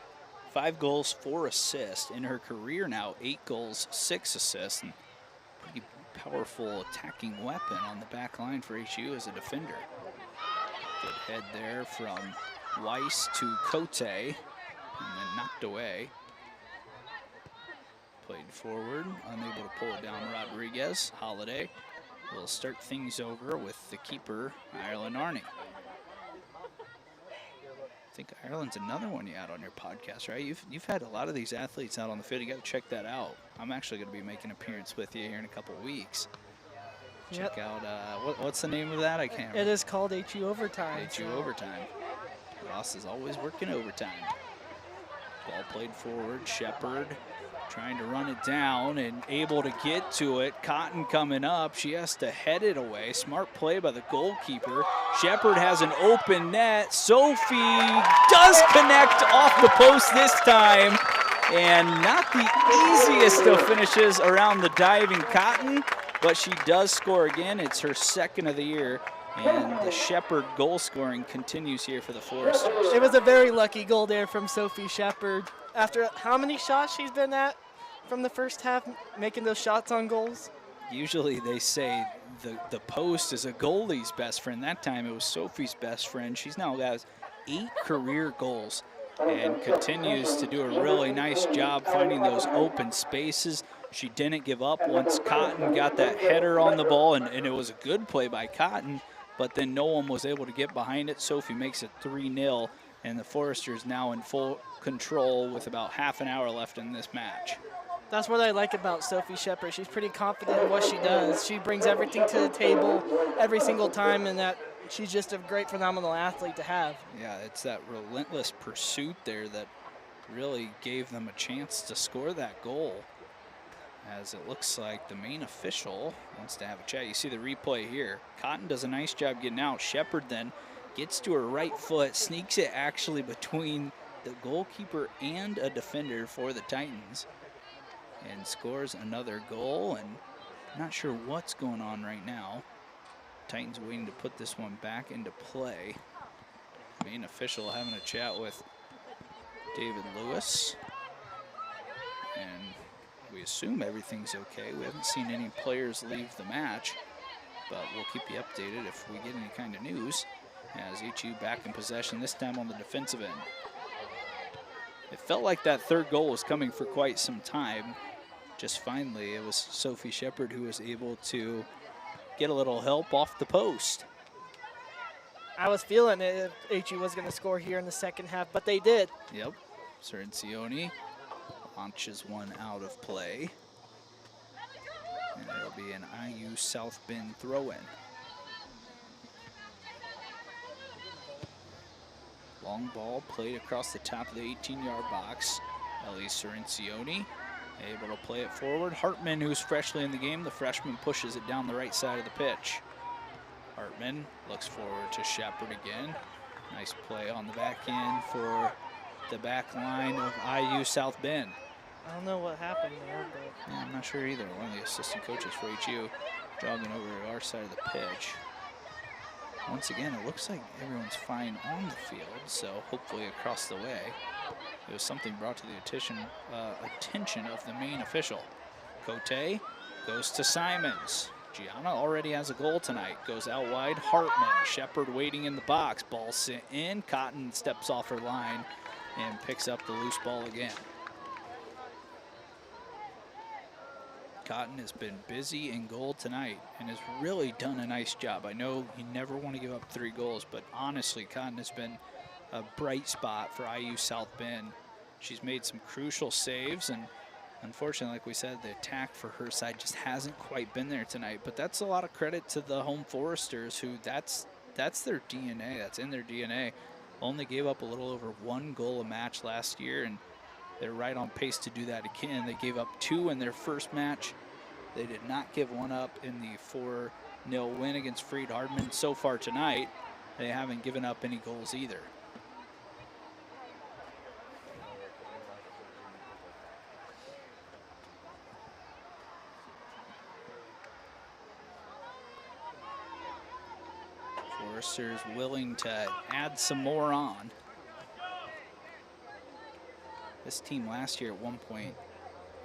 5 goals, 4 assists. In her career now, 8 goals, 6 assists. And pretty powerful attacking weapon on the back line for HU as a defender. Good head there from Weiss to Cote, and then knocked away. Played forward, unable to pull it down. Rodriguez. Holiday will start things over with the keeper, Ireland Arney. I think Ireland's another one you had on your podcast, right? You've had a lot of these athletes out on the field. You got to check that out. I'm actually going to be making an appearance with you here in a couple of weeks. Check out, what's the name of that? I can't remember. It is called HU Overtime. HU Overtime. Ross is always working overtime. Ball played forward. Shepard trying to run it down and able to get to it. Cotton coming up. She has to head it away. Smart play by the goalkeeper. Shepard has an open net. Sophie does connect off the post this time. And not the easiest of finishes around the diving Cotton, but she does score again. It's her second of the year And the Shepherd goal scoring continues here for the Foresters. It was a very lucky goal there from Sophie Shepherd. After how many shots she's been at from the first half, making those shots on goals? Usually they say the post is a goalie's best friend. That time it was Sophie's best friend. She's now got 8 career goals and continues to do a really nice job finding those open spaces. She didn't give up once Cotton got that header on the ball, and it was a good play by Cotton, but then no one was able to get behind it. Sophie makes it 3-0, and the Foresters now in full control with about half an hour left in this match. That's what I like about Sophie Shepherd. She's pretty confident in what she does. She brings everything to the table every single time, and that she's just a great, phenomenal athlete to have. Yeah, it's that relentless pursuit there that really gave them a chance to score that goal. As it looks like the main official wants to have a chat. You see the replay here. Cotton does a nice job getting out. Shepherd then gets to her right foot, sneaks it actually between the goalkeeper and a defender for the Titans, and scores another goal. And not sure what's going on right now. Titans waiting to put this one back into play. Main official having a chat with David Lewis, and we assume everything's okay. We haven't seen any players leave the match, but we'll keep you updated if we get any kind of news. As HU back in possession, this time on the defensive end. It felt like that third goal was coming for quite some time. Just finally, it was Sophie Shepherd who was able to get a little help off the post. I was feeling it if HU was going to score here in the second half, but they did. Yep, Cirincione launches one out of play. And it'll be an IU South Bend throw-in. Long ball played across the top of the 18-yard box. Ellie Cirincione able to play it forward. Hartman, who's freshly in the game, the freshman pushes it down the right side of the pitch. Hartman looks forward to Shepherd again. Nice play on the back end for the back line of IU South Bend. I don't know what happened there, but yeah, I'm not sure either. One of the assistant coaches for HU jogging over to our side of the pitch. Once again, it looks like everyone's fine on the field, so hopefully across the way. It was something brought to the attention of the main official. Cote goes to Simons. Gianna already has a goal tonight. Goes out wide. Hartman. Shepherd waiting in the box. Ball sent in. Cotton steps off her line and picks up the loose ball again. Cotton has been busy in goal tonight and has really done a nice job. I know you never want to give up 3 goals, but honestly, Cotton has been a bright spot for IU South Bend. She's made some crucial saves, and unfortunately, like we said, the attack for her side just hasn't quite been there tonight. But that's a lot of credit to the home Foresters, who that's their DNA. That's in their DNA. Only gave up a little over 1 goal a match last year, and they're right on pace to do that again. They gave up 2 in their first match. They did not give 1 up in the 4-0 win against Freed Hardman. So far tonight, they haven't given up any goals either. Foresters willing to add some more on. This team last year at one point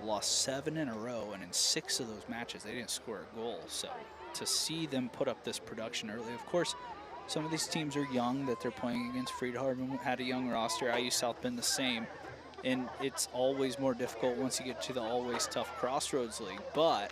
lost 7 in a row, and in 6 of those matches they didn't score a goal. So to see them put up this production early, of course, some of these teams are young that they're playing against. Freed Hardman had a young roster. IU South Bend the same, and it's always more difficult once you get to the always tough Crossroads League. But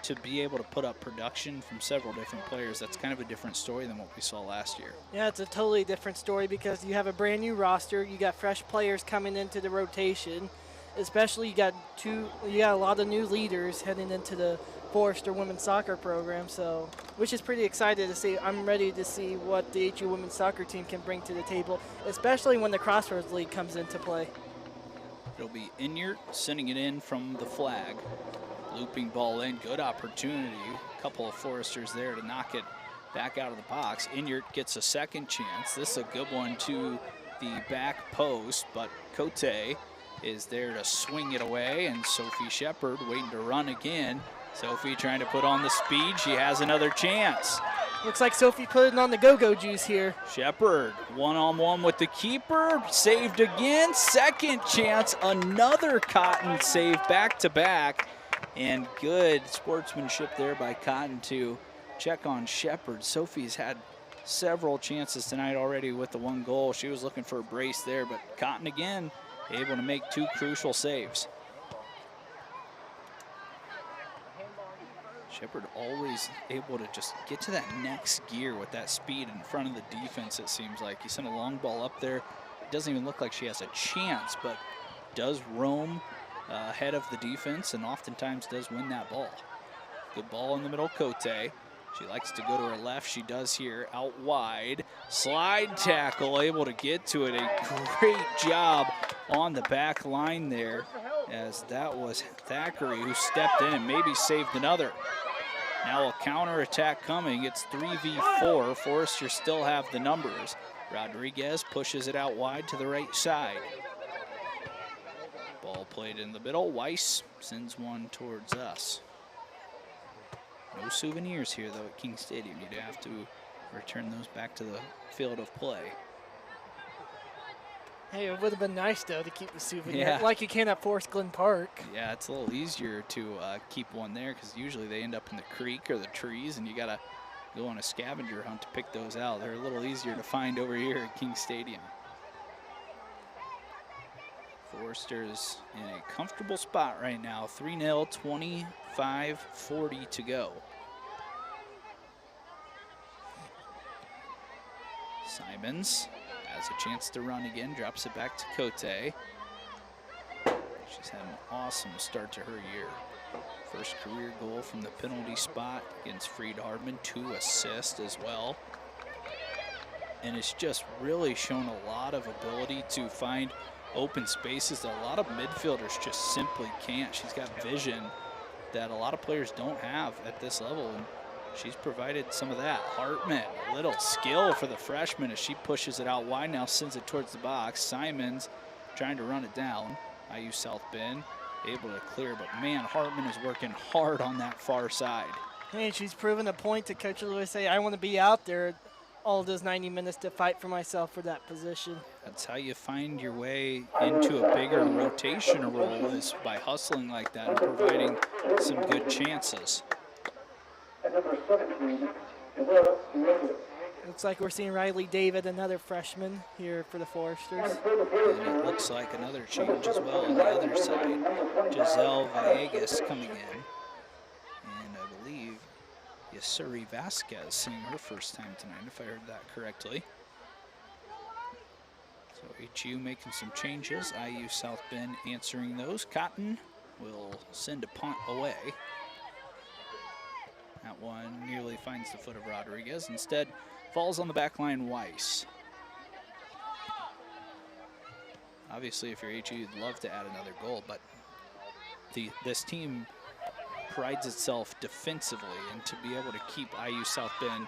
to be able to put up production from several different players, that's kind of a different story than what we saw last year. Yeah, it's a totally different story because you have a brand new roster. You got fresh players coming into the rotation. Especially you got a lot of new leaders heading into the Forester women's soccer program, so which is pretty excited to see. I'm ready to see what the HU women's soccer team can bring to the table, especially when the Crossroads League comes into play. It'll be Inyart sending it in from the flag. Looping ball in, good opportunity. A couple of Foresters there to knock it back out of the box. Inyart gets a second chance. This is a good one to the back post, but Cote is there to swing it away, and Sophie Shepherd waiting to run again. Sophie trying to put on the speed. She has another chance. Looks like Sophie put it on the go-go juice here. Shepard, one-on-one with the keeper, saved again, second chance, another Cotton save back-to-back, and good sportsmanship there by Cotton to check on Shepard. Sophie's had several chances tonight already with the one goal. She was looking for a brace there, but Cotton again able to make two crucial saves. Shepard always able to just get to that next gear with that speed in front of the defense, it seems like. You send a long ball up there. It doesn't even look like she has a chance, but does roam ahead of the defense and oftentimes does win that ball. Good ball in the middle, Cote. She likes to go to her left. She does here, out wide. Slide tackle, able to get to it. A great job on the back line there, as that was Thackeray who stepped in and maybe saved another. Now a counterattack coming. It's 3v4. Forrester still have the numbers. Rodriguez pushes it out wide to the right side. Ball played in the middle. Weiss sends one towards us. No souvenirs here, though, at King Stadium. You'd have to return those back to the field of play. Hey, it would have been nice, though, to keep the souvenir, Yeah. like you can at Forest Glen Park. Yeah, it's a little easier to keep one there because usually they end up in the creek or the trees, and you got to go on a scavenger hunt to pick those out. They're a little easier to find over here at King Stadium. Forrester's in a comfortable spot right now. 3-0, 25:40 to go. Simons has a chance to run again, drops it back to Cote. She's had an awesome start to her year. First career goal from the penalty spot against Freed Hardman, 2 assists as well. And it's just really shown a lot of ability to find open spaces that a lot of midfielders just simply can't. She's got vision that a lot of players don't have at this level, and she's provided some of that. Hartman, a little skill for the freshman as she pushes it out wide, now sends it towards the box. Simons trying to run it down. IU South Bend able to clear, but man, Hartman is working hard on that far side. Hey, she's proven a point to Coach Lewis. Say, I want to be out there all those 90 minutes to fight for myself for that position. That's how you find your way into a bigger rotation role, is by hustling like that and providing some good chances. Looks like we're seeing Riley David, another freshman here for the Foresters. And it looks like another change as well on the other side. Giselle Villegas coming in. And I believe Yasuri Vasquez seeing her first time tonight, if I heard that correctly. So HU making some changes. IU South Bend answering those. Cotton will send a punt away. That one nearly finds the foot of Rodriguez. Instead, falls on the back line, Weiss. Obviously, if you're HU, you'd love to add another goal, but this team prides itself defensively, and to be able to keep IU South Bend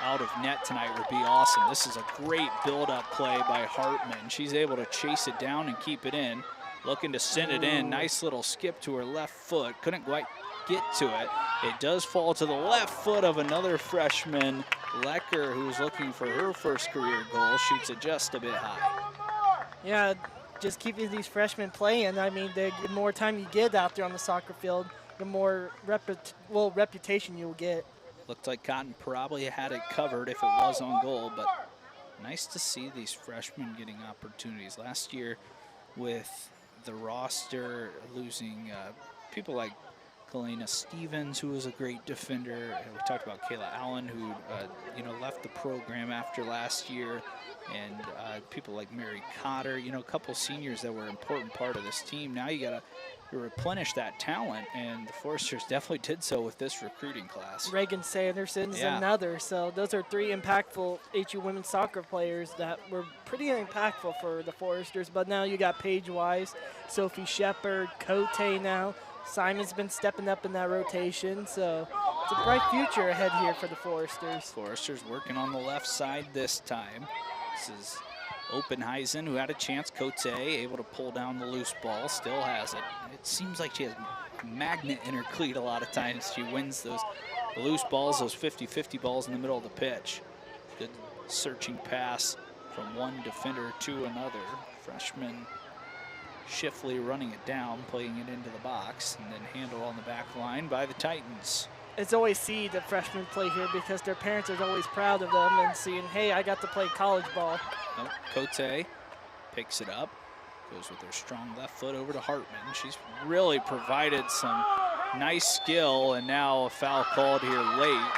out of net tonight would be awesome. This is a great build-up play by Hartman. She's able to chase it down and keep it in. Looking to send it in. Nice little skip to her left foot. Couldn't quite get to it. It does fall to the left foot of another freshman, Lecker, who's looking for her first career goal. Shoots it just a bit high. Yeah, just keeping these freshmen playing. I mean, the more time you get out there on the soccer field, the more reputation you'll get. Looked like Cotton probably had it covered if it was on goal, but nice to see these freshmen getting opportunities. Last year with the roster losing people like Kalena Stevens, who was a great defender. We talked about Kayla Allen, who left the program after last year, and people like Mary Cotter, a couple seniors that were an important part of this team. Now you got to replenish that talent, and the Foresters definitely did so with this recruiting class. Reagan Sanderson's another. So those are 3 impactful HU women's soccer players that were pretty impactful for the Foresters. But now you got Paige Wise, Sophie Shepard, Cote now. Simon's been stepping up in that rotation, so it's a bright future ahead here for the Foresters. Foresters working on the left side this time. This is Oppenheisen, who had a chance. Cote able to pull down the loose ball, still has it. It seems like she has magnet in her cleat a lot of times. She wins those loose balls, those 50-50 balls in the middle of the pitch. Good searching pass from one defender to another. Freshman Shifley running it down, playing it into the box, and then handled on the back line by the Titans. It's always see the freshmen play here because their parents are always proud of them and seeing, hey, I got to play college ball. Oh, Cote picks it up, goes with her strong left foot over to Hartman. She's really provided some nice skill, and now a foul called here late.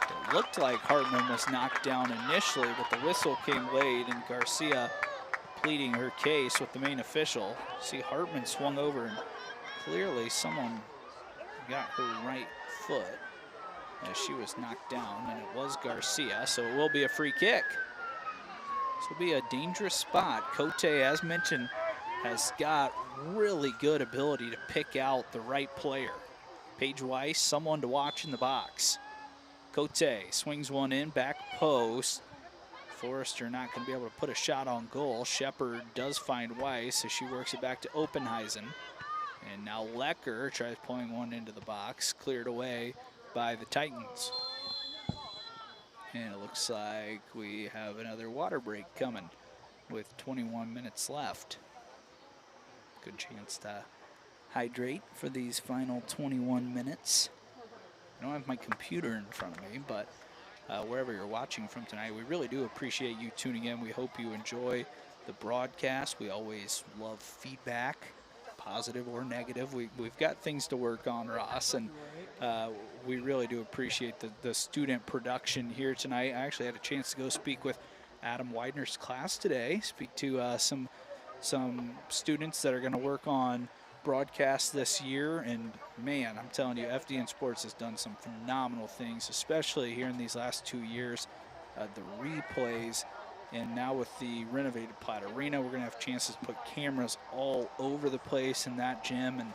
It looked like Hartman was knocked down initially, but the whistle came late, and Garcia pleading her case with the main official. See, Hartman swung over, and clearly someone got her right foot as she was knocked down, and it was Garcia, so it will be a free kick. This will be a dangerous spot. Cote, as mentioned, has got really good ability to pick out the right player. Paige Weiss, someone to watch in the box. Cote swings one in, back post. Forrester not going to be able to put a shot on goal. Shepard does find Weiss as she works it back to Oppenheisen. And now Lecker tries pulling one into the box, cleared away by the Titans. And it looks like we have another water break coming with 21 minutes left. Good chance to hydrate for these final 21 minutes. I don't have my computer in front of me, but wherever you're watching from tonight, we really do appreciate you tuning in. We hope you enjoy the broadcast. We always love feedback, positive or negative. We've got things to work on, Ross, and we really do appreciate the student production here tonight. I actually had a chance to go speak with Adam Widener's class today, speak to some students that are going to work on broadcast this year, and man, I'm telling you, FDN Sports has done some phenomenal things, especially here in these last 2 years. The replays, and now with the renovated Platt Arena, we're going to have chances to put cameras all over the place in that gym and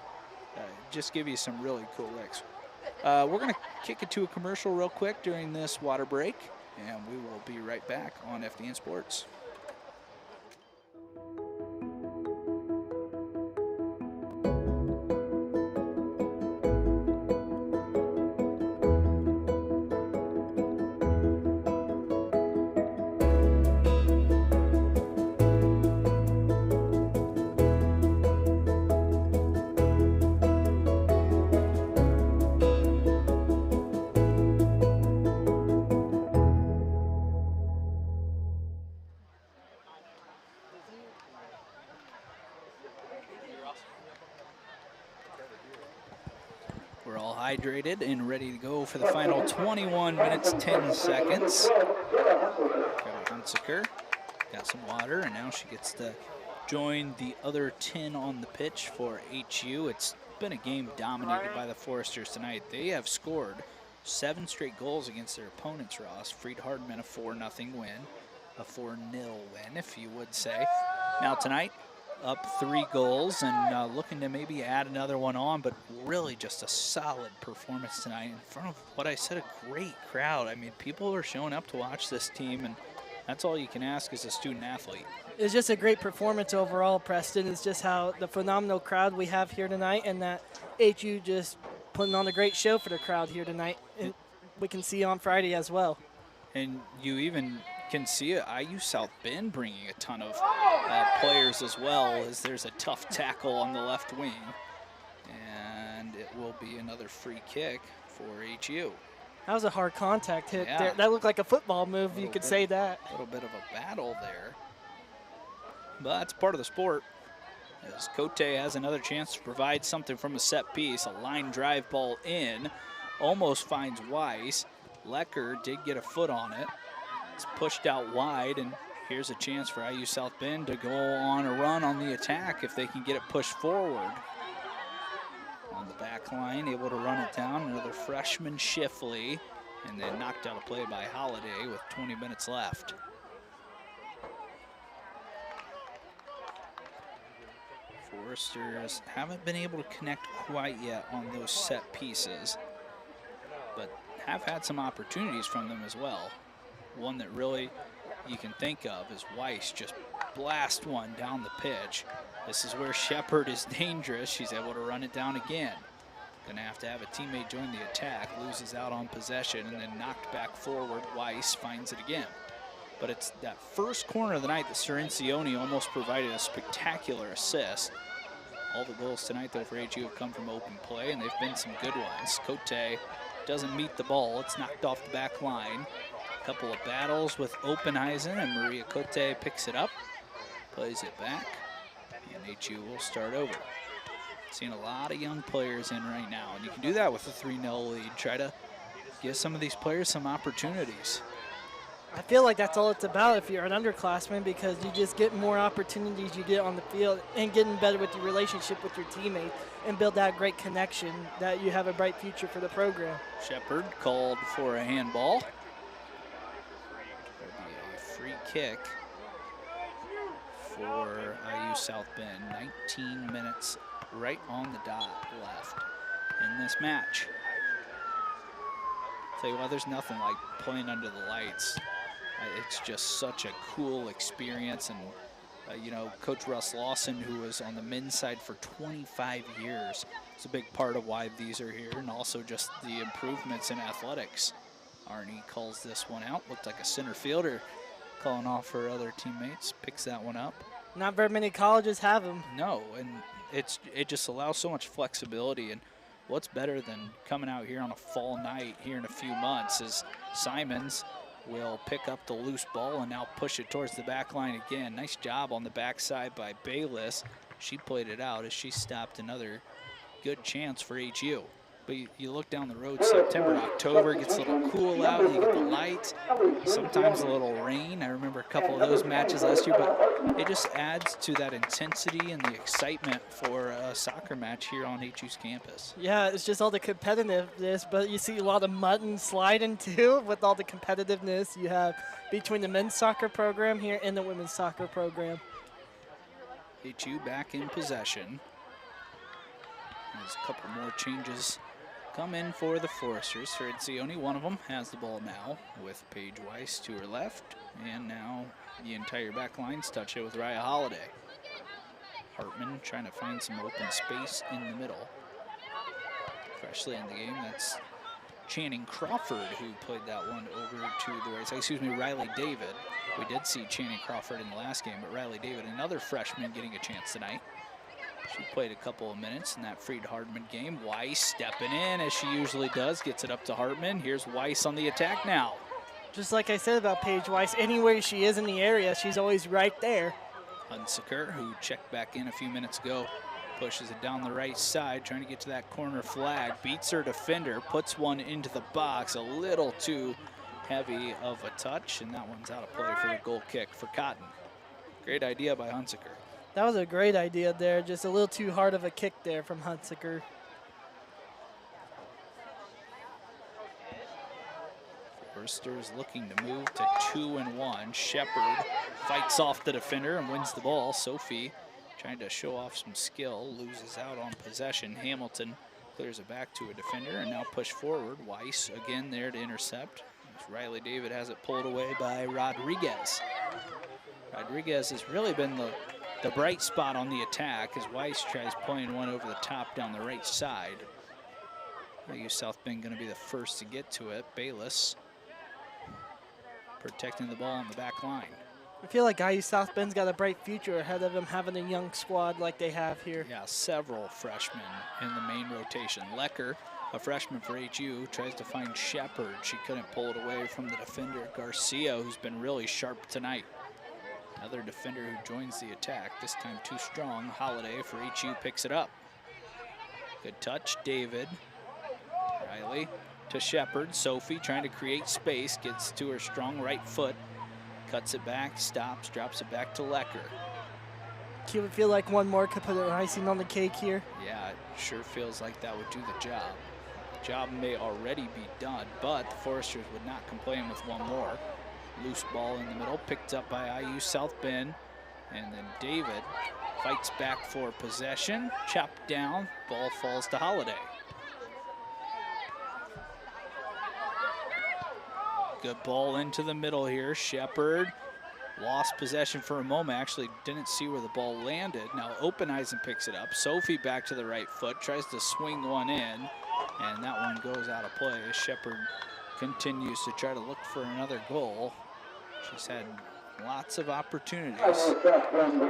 just give you some really cool licks. We're going to kick it to a commercial real quick during this water break, and we will be right back on FDN Sports. We're all hydrated and ready to go for the final 21 minutes, 10 seconds. Greta Hunsaker got some water, and now she gets to join the other 10 on the pitch for HU. It's been a game dominated by the Foresters tonight. They have scored 7 straight goals against their opponents, Ross. Freed Hardman a 4-0 win, a 4-0 win, if you would say. Now tonight, up 3 goals and looking to maybe add another one on, but really just a solid performance tonight in front of what I said, a great crowd. I mean, people are showing up to watch this team, and that's all you can ask as a student athlete. It's just a great performance overall, Preston. It's just how the phenomenal crowd we have here tonight, and that HU just putting on a great show for the crowd here tonight. And we can see on Friday as well. And you even can see IU South Bend bringing a ton of players as well, as there's a tough tackle on the left wing. And it will be another free kick for HU. That was a hard contact hit Yeah. there. That looked like a football move, you could say that. A little bit of a battle there. But that's part of the sport. As Cote has another chance to provide something from a set piece. A line drive ball in. Almost finds Weiss. Lecker did get a foot on it. It's pushed out wide, and here's a chance for IU South Bend to go on a run on the attack if they can get it pushed forward. On the back line, able to run it down. Another freshman, Shifley, and then knocked out a play by Holiday with 20 minutes left. Foresters haven't been able to connect quite yet on those set pieces, but have had some opportunities from them as well. One that really you can think of is Weiss just blast one down the pitch. This is where Shepard is dangerous. She's able to run it down again. Gonna have to have a teammate join the attack, loses out on possession, and then knocked back forward. Weiss finds it again. But it's that first corner of the night that Cirincione almost provided a spectacular assist. All the goals tonight, though, for HU have come from open play, and they've been some good ones. Cote doesn't meet the ball. It's knocked off the back line. A couple of battles with Openheisen, and Maria Cote picks it up, plays it back, and HU will start over. Seeing a lot of young players in right now, and you can do that with a 3-0 lead. Try to give some of these players some opportunities. I feel like that's all it's about if you're an underclassman, because you just get more opportunities you get on the field and getting better with your relationship with your teammates and build that great connection that you have a bright future for the program. Shepard called for a handball. There'll be a free kick for IU South Bend. 19 minutes right on the dot left in this match. Tell you what, there's nothing like playing under the lights. It's just such a cool experience, and you know, Coach Russ Lawson, who was on the men's side for 25 years, is a big part of why these are here, and also just the improvements in athletics. Arnie calls this one out. Looked like a center fielder calling off her other teammates. Picks that one up. Not very many colleges have them. No, and it just allows so much flexibility. And what's better than coming out here on a fall night here in a few months is Simons will pick up the loose ball and now push it towards the back line again. Nice job on the backside by Bayless. She played it out as she stopped another good chance for HU. But you look down the road, September, October, gets a little cool out, you get the lights, sometimes a little rain. I remember a couple of those matches last year, but it just adds to that intensity and the excitement for a soccer match here on HU's campus. Yeah, it's just all the competitiveness, but you see a lot of mud and sliding too with all the competitiveness you have between the men's soccer program here and the women's soccer program. HU back in possession. There's a couple more changes come in for the Foresters. Cirincione, one of them, has the ball now with Paige Weiss to her left. And now the entire back line's touch it with Raya Holiday. Hartman trying to find some open space in the middle. Freshly in the game, that's Channing Crawford who played that one over to the right side. Excuse me, Riley David. We did see Channing Crawford in the last game, but Riley David, another freshman, getting a chance tonight. She played a couple of minutes in that Freed Hardman game. Weiss stepping in as she usually does, gets it up to Hartman. Here's Weiss on the attack now. Just like I said about Paige Weiss, anywhere she is in the area, she's always right there. Hunsaker, who checked back in a few minutes ago, pushes it down the right side, trying to get to that corner flag. Beats her defender, puts one into the box, a little too heavy of a touch, and that one's out of play for a goal kick for Cotton. Great idea by Hunsaker. That was a great idea there, just a little too hard of a kick there from Hunsaker. Foresters looking to move to 2-1. Shepard fights off the defender and wins the ball. Sophie trying to show off some skill, loses out on possession. Hamilton clears it back to a defender and now push forward. Weiss again there to intercept. Riley David has it pulled away by Rodriguez. Rodriguez has really been the bright spot on the attack as Weiss tries playing one over the top down the right side. IU South Bend going to be the first to get to it. Bayless protecting the ball on the back line. I feel like IU South Bend's got a bright future ahead of them, having a young squad like they have here. Yeah, several freshmen in the main rotation. Lecker, a freshman for HU, tries to find Shepard. She couldn't pull it away from the defender. Garcia, who's been really sharp tonight. Another defender who joins the attack, this time too strong. Holiday for HU picks it up. Good touch, David. Riley to Shepard. Sophie trying to create space, gets to her strong right foot. Cuts it back, stops, drops it back to Lecker. You would feel like one more could put an icing on the cake here. Yeah, it sure feels like that would do the job. The job may already be done, but the Foresters would not complain with one more. Loose ball in the middle, picked up by IU South Bend. And then David fights back for possession. Chopped down, ball falls to Holiday. Good ball into the middle here. Shepard lost possession for a moment, actually didn't see where the ball landed. Now Openheisen picks it up. Sophie back to the right foot, tries to swing one in, and that one goes out of play. Shepard continues to try to look for another goal. She's had lots of opportunities,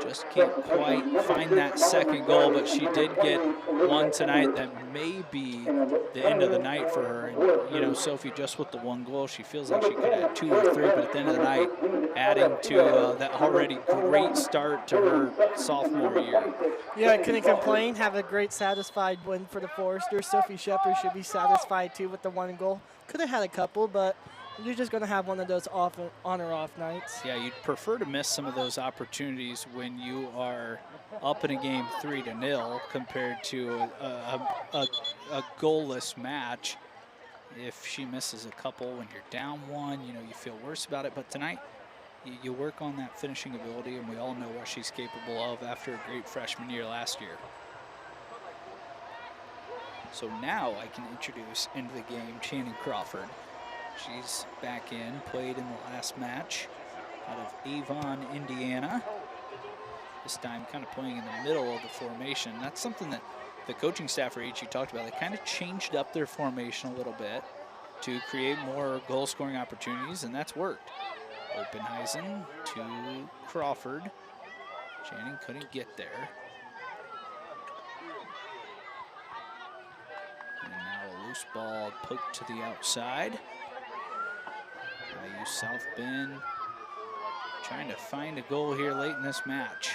just can't quite find that second goal, but she did get one tonight that may be the end of the night for her. And, you know, Sophie, just with the one goal, she feels like she could have 2 or 3, but at the end of the night, adding to that already great start to her sophomore year. Yeah, I couldn't complain. Have a great satisfied win for the Foresters. Sophie Shepard should be satisfied too with the one goal. Could have had a couple, but you're just going to have one of those on or off nights. Yeah, you'd prefer to miss some of those opportunities when you are up in a game 3-0 compared to a goalless match. If she misses a couple when you're down one, you know, you feel worse about it. But tonight, you work on that finishing ability, and we all know what she's capable of after a great freshman year last year. So now I can introduce into the game Channing Crawford. She's back in, played in the last match out of Avon, Indiana. This time kind of playing in the middle of the formation. That's something that the coaching staff for HU talked about. They kind of changed up their formation a little bit to create more goal scoring opportunities, and that's worked. Openheisen to Crawford. Channing couldn't get there. And now a loose ball poked to the outside. IU South Bend trying to find a goal here late in this match.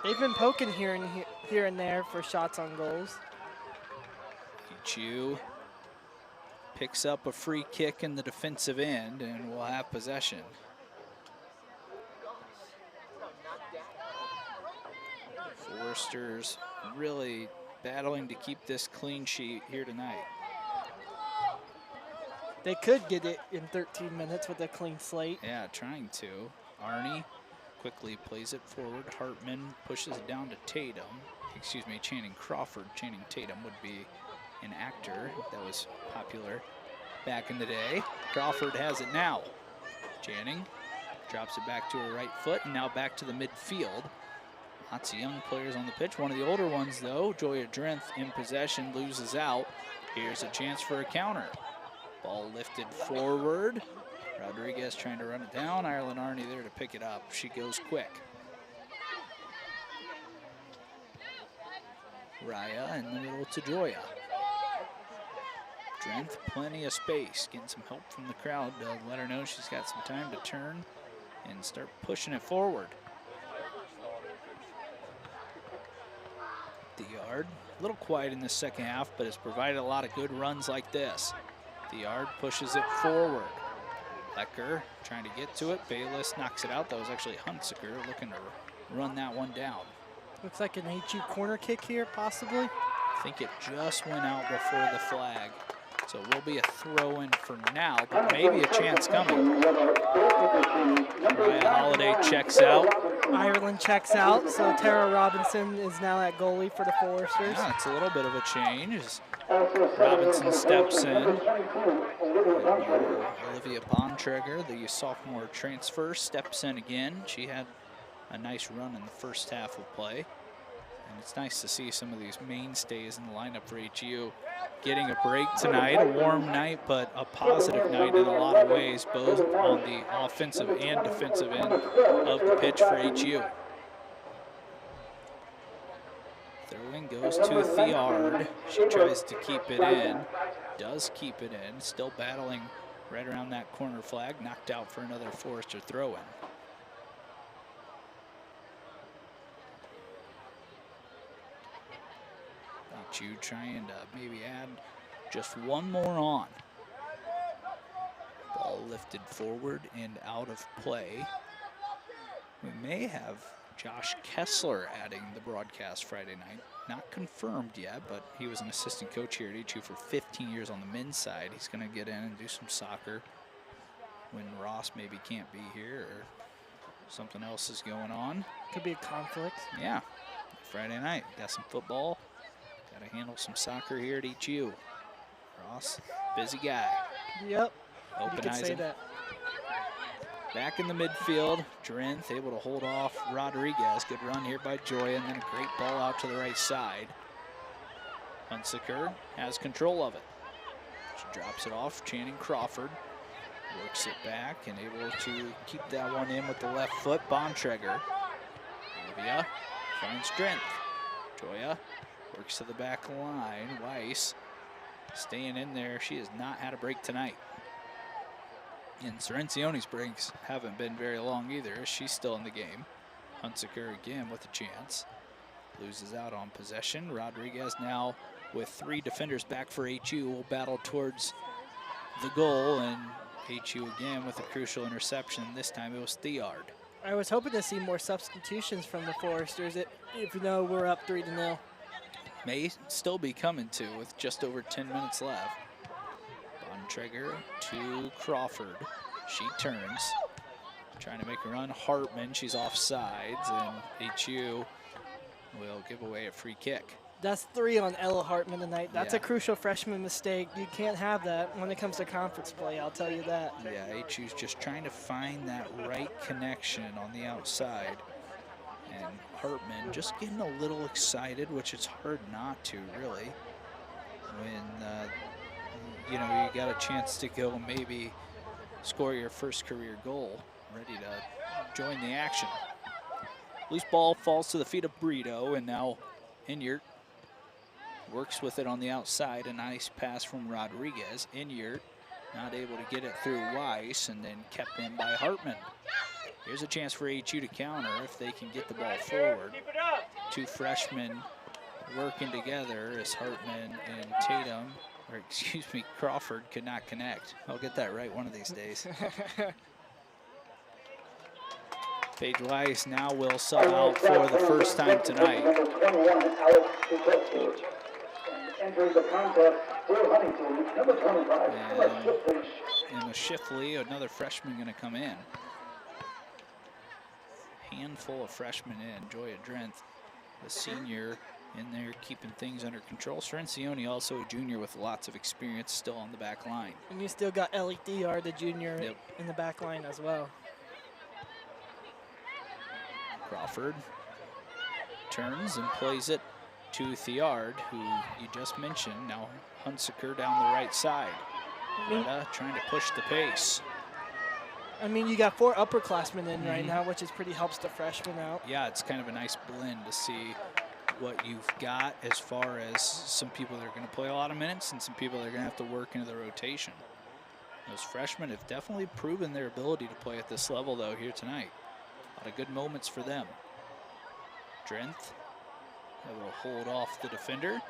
They've been poking here and there for shots on goals. HU picks up a free kick in the defensive end and will have possession. Foresters really battling to keep this clean sheet here tonight. They could get it in 13 minutes with a clean slate. Yeah, trying to. Arnie quickly plays it forward. Hartman pushes it down to Tatum. Excuse me, Channing Crawford. Channing Tatum would be an actor that was popular back in the day. Crawford has it now. Channing drops it back to her right foot, and now back to the midfield. Lots of young players on the pitch. One of the older ones, though, Joya Drenth, in possession, loses out. Here's a chance for a counter. Ball lifted forward. Rodriguez trying to run it down. Ireland Arnie there to pick it up. She goes quick. Raya in the middle to Joya. Drenth, plenty of space. Getting some help from the crowd to let her know she's got some time to turn and start pushing it forward. The Yard, a little quiet in the second half, but has provided a lot of good runs like this. The Yard pushes it forward. Lecker trying to get to it. Bayless knocks it out. That was actually Huntsiker looking to run that one down. Looks like an HU corner kick here, possibly. I think it just went out before the flag. So it will be a throw in for now, but maybe a chance coming. Raya Holiday checks out. Ireland checks out, so Tara Robinson is now at goalie for the Foresters. Yeah, it's a little bit of a change as Robinson steps in. Olivia Bontrager, the sophomore transfer, steps in again. She had a nice run in the first half of play. And it's nice to see some of these mainstays in the lineup for HU getting a break tonight. A warm night, but a positive night in a lot of ways, both on the offensive and defensive end of the pitch for HU. Throw-in goes to Thiard. She tries to keep it in. Does keep it in. Still battling right around that corner flag. Knocked out for another Forester throw-in. HU trying to maybe add just one more on. Ball lifted forward and out of play. We may have Josh Kessler adding the broadcast Friday night. Not confirmed yet, but he was an assistant coach here at HU for 15 years on the men's side. He's going to get in and do some soccer when Ross maybe can't be here or something else is going on. Could be a conflict. Yeah, Friday night, got some football. Got to handle some soccer here at HU. Ross, busy guy. Yep, Openheisen. you could say that. Back in the midfield, Drenth able to hold off Rodriguez. Good run here by Joya, and then a great ball out to the right side. Hunsaker has control of it. She drops it off. Channing Crawford works it back and able to keep that one in with the left foot. Bontrager. Olivia finds Drenth. Joya works to the back line. Weiss staying in there. She has not had a break tonight. And Sorencione's breaks haven't been very long either. She's still in the game. Hunsaker again with a chance. Loses out on possession. Rodriguez now with 3 defenders back for HU will battle towards the goal, and HU again with a crucial interception. This time it was Theard. I was hoping to see more substitutions from the Foresters if you know we're up 3-0. May still be coming to with just over 10 minutes left. Bontrager to Crawford. She turns, trying to make a run. Hartman, she's off sides, and HU will give away a free kick. That's 3 on Ella Hartman tonight. That's Yeah. a crucial freshman mistake. You can't have that when it comes to conference play, I'll tell you that. Yeah, HU's just trying to find that right connection on the outside. And Hartman just getting a little excited, which it's hard not to, really, when you know, you got a chance to go maybe score your first career goal, ready to join the action. Loose ball falls to the feet of Brito, and now Inyart works with it on the outside. A nice pass from Rodriguez. Inyart not able to get it through Weiss, and then kept in by Hartman. Here's a chance for HU to counter if they can get the ball forward. 2 freshmen working together as Hartman and Tatum, or excuse me, Crawford could not connect. I'll get that right one of these days. Paige Weiss now will sub out for the first time tonight. And Emma Shifley, another freshman, going to come in. Handful of freshmen in. Joya Drenth, the senior, in there keeping things under control. Sorencione, also a junior with lots of experience, still on the back line. And you still got Ellie Theard, the junior, in the back line as well. Crawford turns and plays it to Theard, who you just mentioned. Now Hunsaker down the right side. Retta trying to push the pace. I mean, you got 4 upperclassmen in right now, which is pretty helps the freshmen out. Yeah, it's kind of a nice blend to see what you've got as far as some people that are going to play a lot of minutes and some people that are going to have to work into the rotation. Those freshmen have definitely proven their ability to play at this level, though, here tonight. A lot of good moments for them. Drenth able to hold off the defender.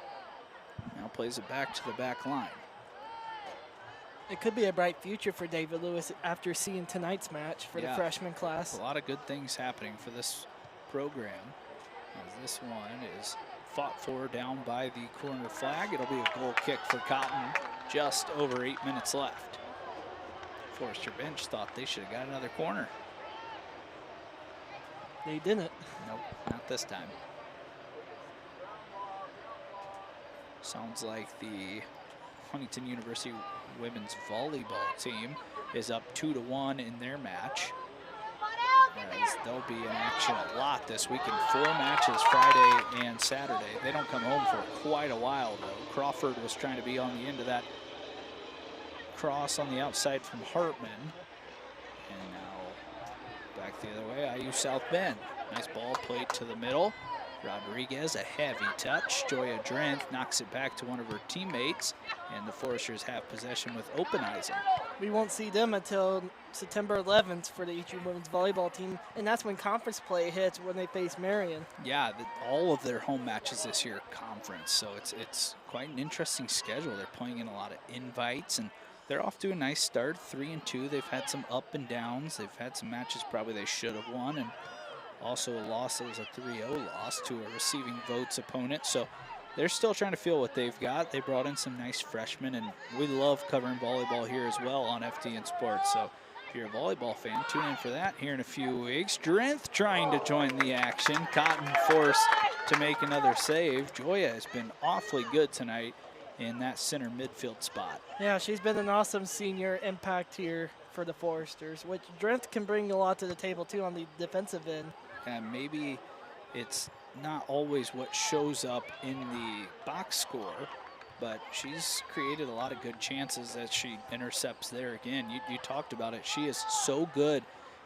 Now plays it back to the back line. It could be a bright future for David Lewis after seeing tonight's match for the freshman class. A lot of good things happening for this program. As this one is fought for down by the corner flag. It'll be a goal kick for Cotton. Just over 8 minutes left. Forrester bench thought they should have got another corner. They didn't. Nope, not this time. Sounds like the Huntington University women's volleyball team is up 2-1 in their match. As they'll be in action a lot this weekend. 4 matches Friday and Saturday. They don't come home for quite a while, though. Crawford was trying to be on the end of that cross on the outside from Hartman. And now back the other way, IU South Bend. Nice ball played to the middle. Rodriguez, a heavy touch. Joya Drenth knocks it back to one of her teammates, and the Foresters have possession with Openeisen. We won't see them until September 11th for the HU women's volleyball team, and that's when conference play hits when they face Marion. Yeah, all of their home matches this year are conference, so it's quite an interesting schedule. They're playing in a lot of invites, and they're off to a nice start, 3-2. They've had some up and downs. They've had some matches probably they should have won, and also a loss that was a 3-0 loss to a receiving votes opponent. So they're still trying to feel what they've got. They brought in some nice freshmen, and we love covering volleyball here as well on FTN Sports. So if you're a volleyball fan, tune in for that here in a few weeks. Drenth trying to join the action. Cotton forced to make another save. Joya has been awfully good tonight in that center midfield spot. Yeah, she's been an awesome senior impact here for the Foresters, which Drent can bring a lot to the table too on the defensive end. And maybe it's not always what shows up in the box score, but she's created a lot of good chances as she intercepts there again. You talked about it. She is so good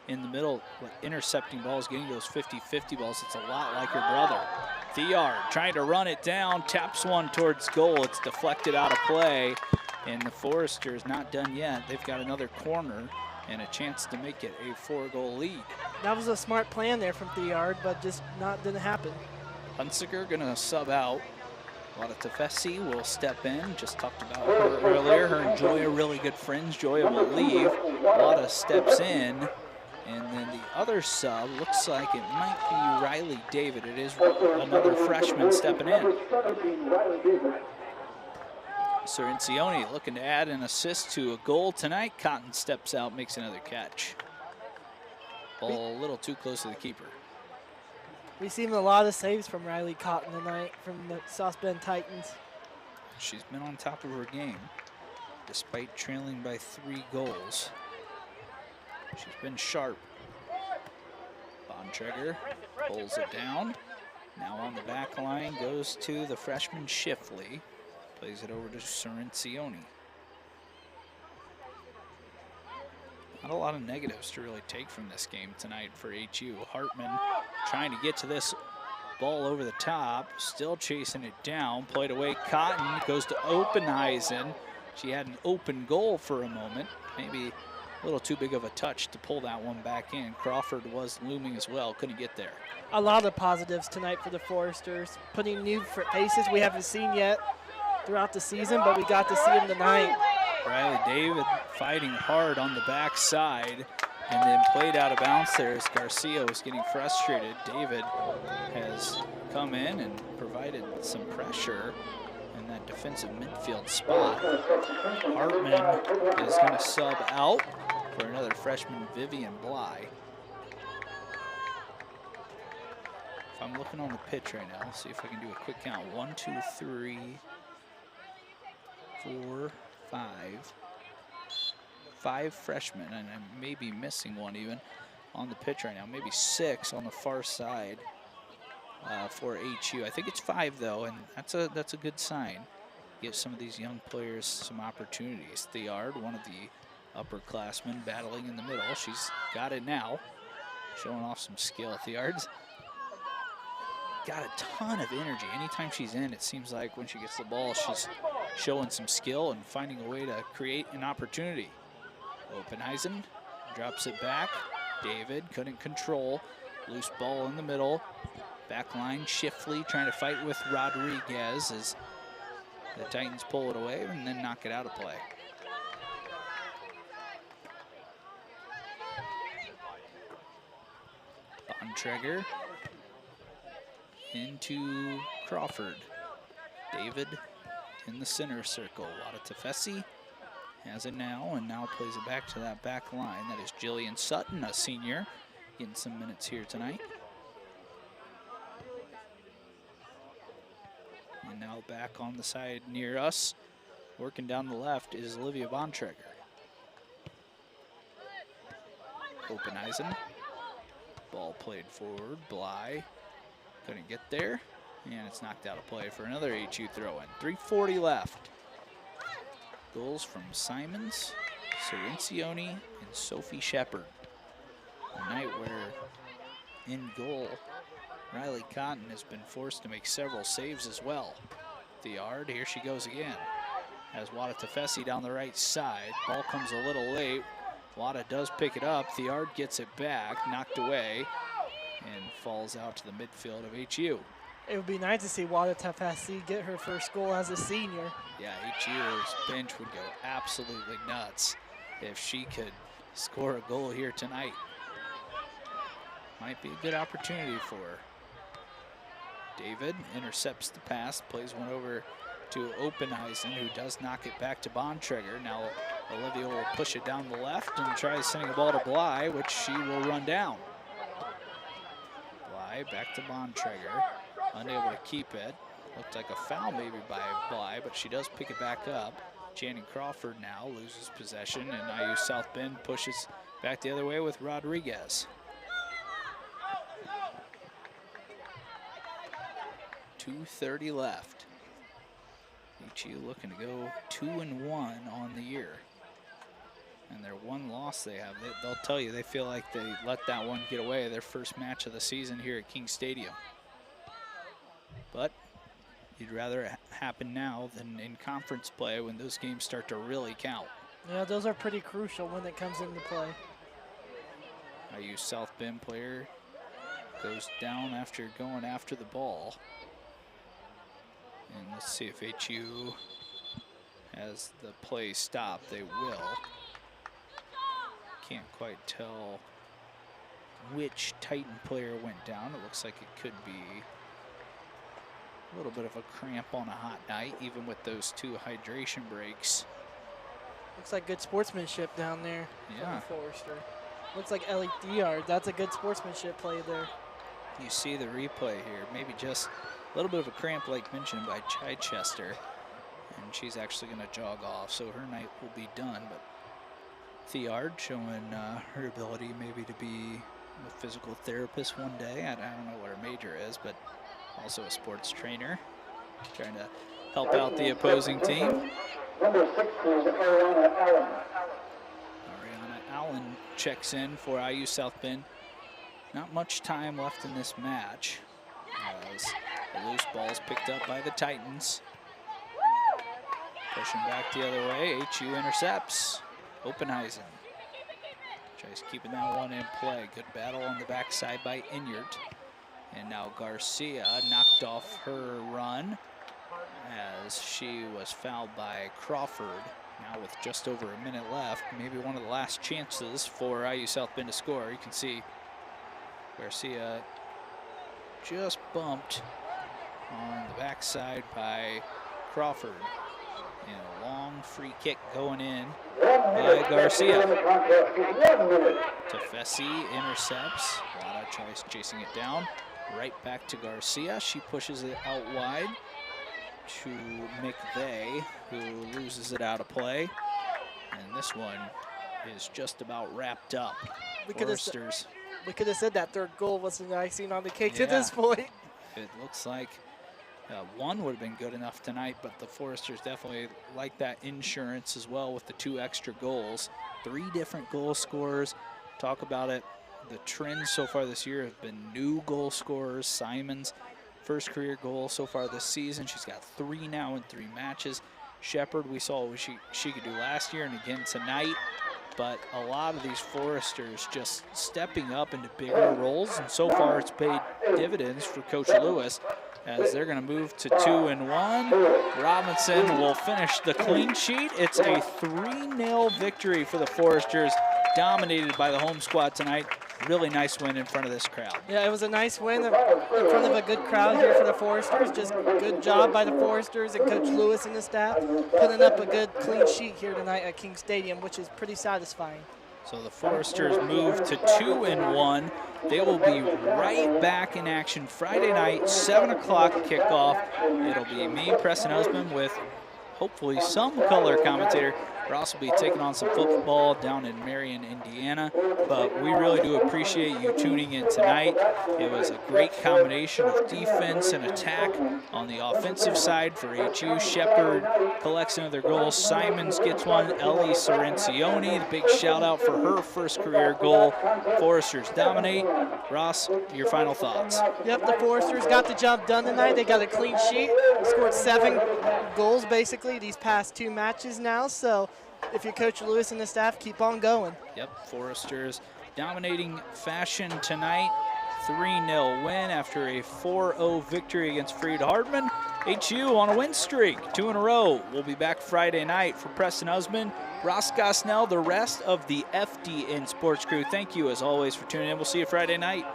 in the middle, intercepting balls, getting those 50-50 balls. It's a lot like her brother. Theard trying to run it down, taps one towards goal. It's deflected out of play, and the Foresters not done yet. They've got another corner and a chance to make it a 4-goal lead. That was a smart plan there from Theard, but just didn't happen. Hunsiker gonna sub out. Wada Tefesi will step in. Just talked about her earlier. Her and Joya really good friends. Joya will leave. Wada steps in. And then the other sub looks like it might be Riley David. It is another freshman stepping in. Cirincione looking to add an assist to a goal tonight. Cotton steps out, makes another catch. Ball a little too close to the keeper. We've seen a lot of saves from Riley Cotton tonight from the South Bend Titans. She's been on top of her game despite trailing by 3 goals. She's been sharp. Bontrager pulls it down. Now on the back line goes to the freshman Shifley. Plays it over to Cirincione. Not a lot of negatives to really take from this game tonight for HU. Hartman trying to get to this ball over the top, still chasing it down. Played away. Cotton goes to Openheisen. She had an open goal for a moment. Maybe a little too big of a touch to pull that one back in. Crawford was looming as well, couldn't get there. A lot of positives tonight for the Foresters. Putting new faces we haven't seen yet throughout the season, but we got to see them tonight. Riley David fighting hard on the backside and then played out of bounds there as Garcia was getting frustrated. David has come in and provided some pressure in that defensive midfield spot. Hartman is going to sub out for another freshman, Vivian Bly. If I'm looking on the pitch right now, let's see if I can do a quick count. 1, 2, 3, 4, 5. 5 freshmen, and I may be missing one even on the pitch right now. Maybe 6 on the far side for HU. I think it's 5 though, and that's a good sign. Give some of these young players some opportunities. Theard, one of the upperclassmen battling in the middle. She's got it now, showing off some skill. Theard's got a ton of energy. Anytime she's in, it seems like when she gets the ball, she's showing some skill and finding a way to create an opportunity. Openheisen drops it back. David couldn't control. Loose ball in the middle. Back line, Shifley trying to fight with Rodriguez as the Titans pull it away and then knock it out of play. Bontrager into Crawford. David in the center circle. Wada Tefesi has it now and now plays it back to that back line. That is Jillian Sutton, a senior, getting some minutes here tonight. And now back on the side near us, working down the left, is Olivia Bontrager. Openheisen. Ball played forward. Bly couldn't get there. And it's knocked out of play for another HU throw-in. 3:40 left. Goals from Simons, Cirincione, and Sophie Shepard. A night where in goal, Riley Cotton has been forced to make several saves as well. Theard, here she goes again. Has Wada Tefesi down the right side. Ball comes a little late. Wada does pick it up. Theard gets it back, knocked away, and falls out to the midfield of HU. It would be nice to see Wada Tefesi get her first goal as a senior. Yeah, HU's bench would go absolutely nuts if she could score a goal here tonight. Might be a good opportunity for her. David intercepts the pass, plays one over to Openheisen, who does knock it back to Bontrager. Now Olivia will push it down the left and try sending a ball to Bly, which she will run down. Bly back to Bontrager, unable to keep it. Looked like a foul maybe by Bly, but she does pick it back up. Channing Crawford now loses possession, and IU South Bend pushes back the other way with Rodriguez. 2:30 left. HU looking to go 2-1 on the year. And their one loss they have, they'll tell you they feel like they let that one get away, their first match of the season here at King Stadium. But you'd rather it happen now than in conference play when those games start to really count. Yeah, those are pretty crucial when it comes into play. IU South Bend player goes down after going after the ball. And let's see if HU has the play stopped. They will. Can't quite tell which Titan player went down. It looks like it could be a little bit of a cramp on a hot night, even with those 2 hydration breaks. Looks like good sportsmanship down there. Yeah. From Forrester. Looks like Ellie Diard. That's a good sportsmanship play there. You see the replay here. Maybe just a little bit of a cramp like mentioned by Chichester. And she's actually going to jog off, so her night will be done. But Thiard showing her ability maybe to be a physical therapist one day. I don't know what her major is, but also a sports trainer, trying to help out the opposing team. Number 16, Ariana Allen. Ariana Allen checks in for IU South Bend. Not much time left in this match as the loose ball is picked up by the Titans. Pushing back the other way, HU intercepts. Oppenheisen tries keeping that one in play. Good battle on the backside by Inyart. And now Garcia knocked off her run as she was fouled by Crawford. Now with just over a minute left, maybe one of the last chances for IU South Bend to score. You can see Garcia just bumped on the backside by Crawford. And a long free kick going in by Garcia. Tefesi intercepts. Lada tries chasing it down. Right back to Garcia. She pushes it out wide to McVeigh, who loses it out of play. And this one is just about wrapped up. We could have said that third goal was the icing on the cake Yeah. to this point. It looks like one would have been good enough tonight, but the Foresters definitely like that insurance as well with the 2 extra goals. 3 different goal scorers. Talk about it. The trends so far this year have been new goal scorers. Simon's first career goal so far this season. She's got 3 now in 3 matches. Shepard, we saw what she could do last year and again tonight. But a lot of these Foresters just stepping up into bigger roles, and so far it's paid dividends for Coach Lewis as they're going to move to 2-1. Robinson will finish the clean sheet. It's a 3-0 victory for the Foresters, dominated by the home squad tonight. Really nice win in front of this crowd. Yeah, it was a nice win in front of a good crowd here for the Foresters. Just good job by the Foresters and Coach Lewis and the staff putting up a good clean sheet here tonight at King Stadium, which is pretty satisfying. So the Foresters move to 2-1. They will be right back in action Friday night, 7 o'clock kickoff. It'll be me, Preston Husband, with hopefully some color commentator. We'll also be taking on some football down in Marion, Indiana. But we really do appreciate you tuning in tonight. It was a great combination of defense and attack on the offensive side for HU. Shepard collects another goal. Simons gets one. Ellie Sorrencioni, the big shout out for her first career goal. Foresters dominate. Ross, your final thoughts. Yep, the Foresters got the job done tonight. They got a clean sheet. Scored 7 goals basically these past 2 matches now. So if you're Coach Lewis and the staff, keep on going. Yep, Foresters dominating fashion tonight. 3-0 win after a 4-0 victory against Freed Hardman. HU on a win streak, 2 in a row. We'll be back Friday night. For Preston Husband, Ross Gosnell, the rest of the FDN Sports crew, thank you as always for tuning in. We'll see you Friday night.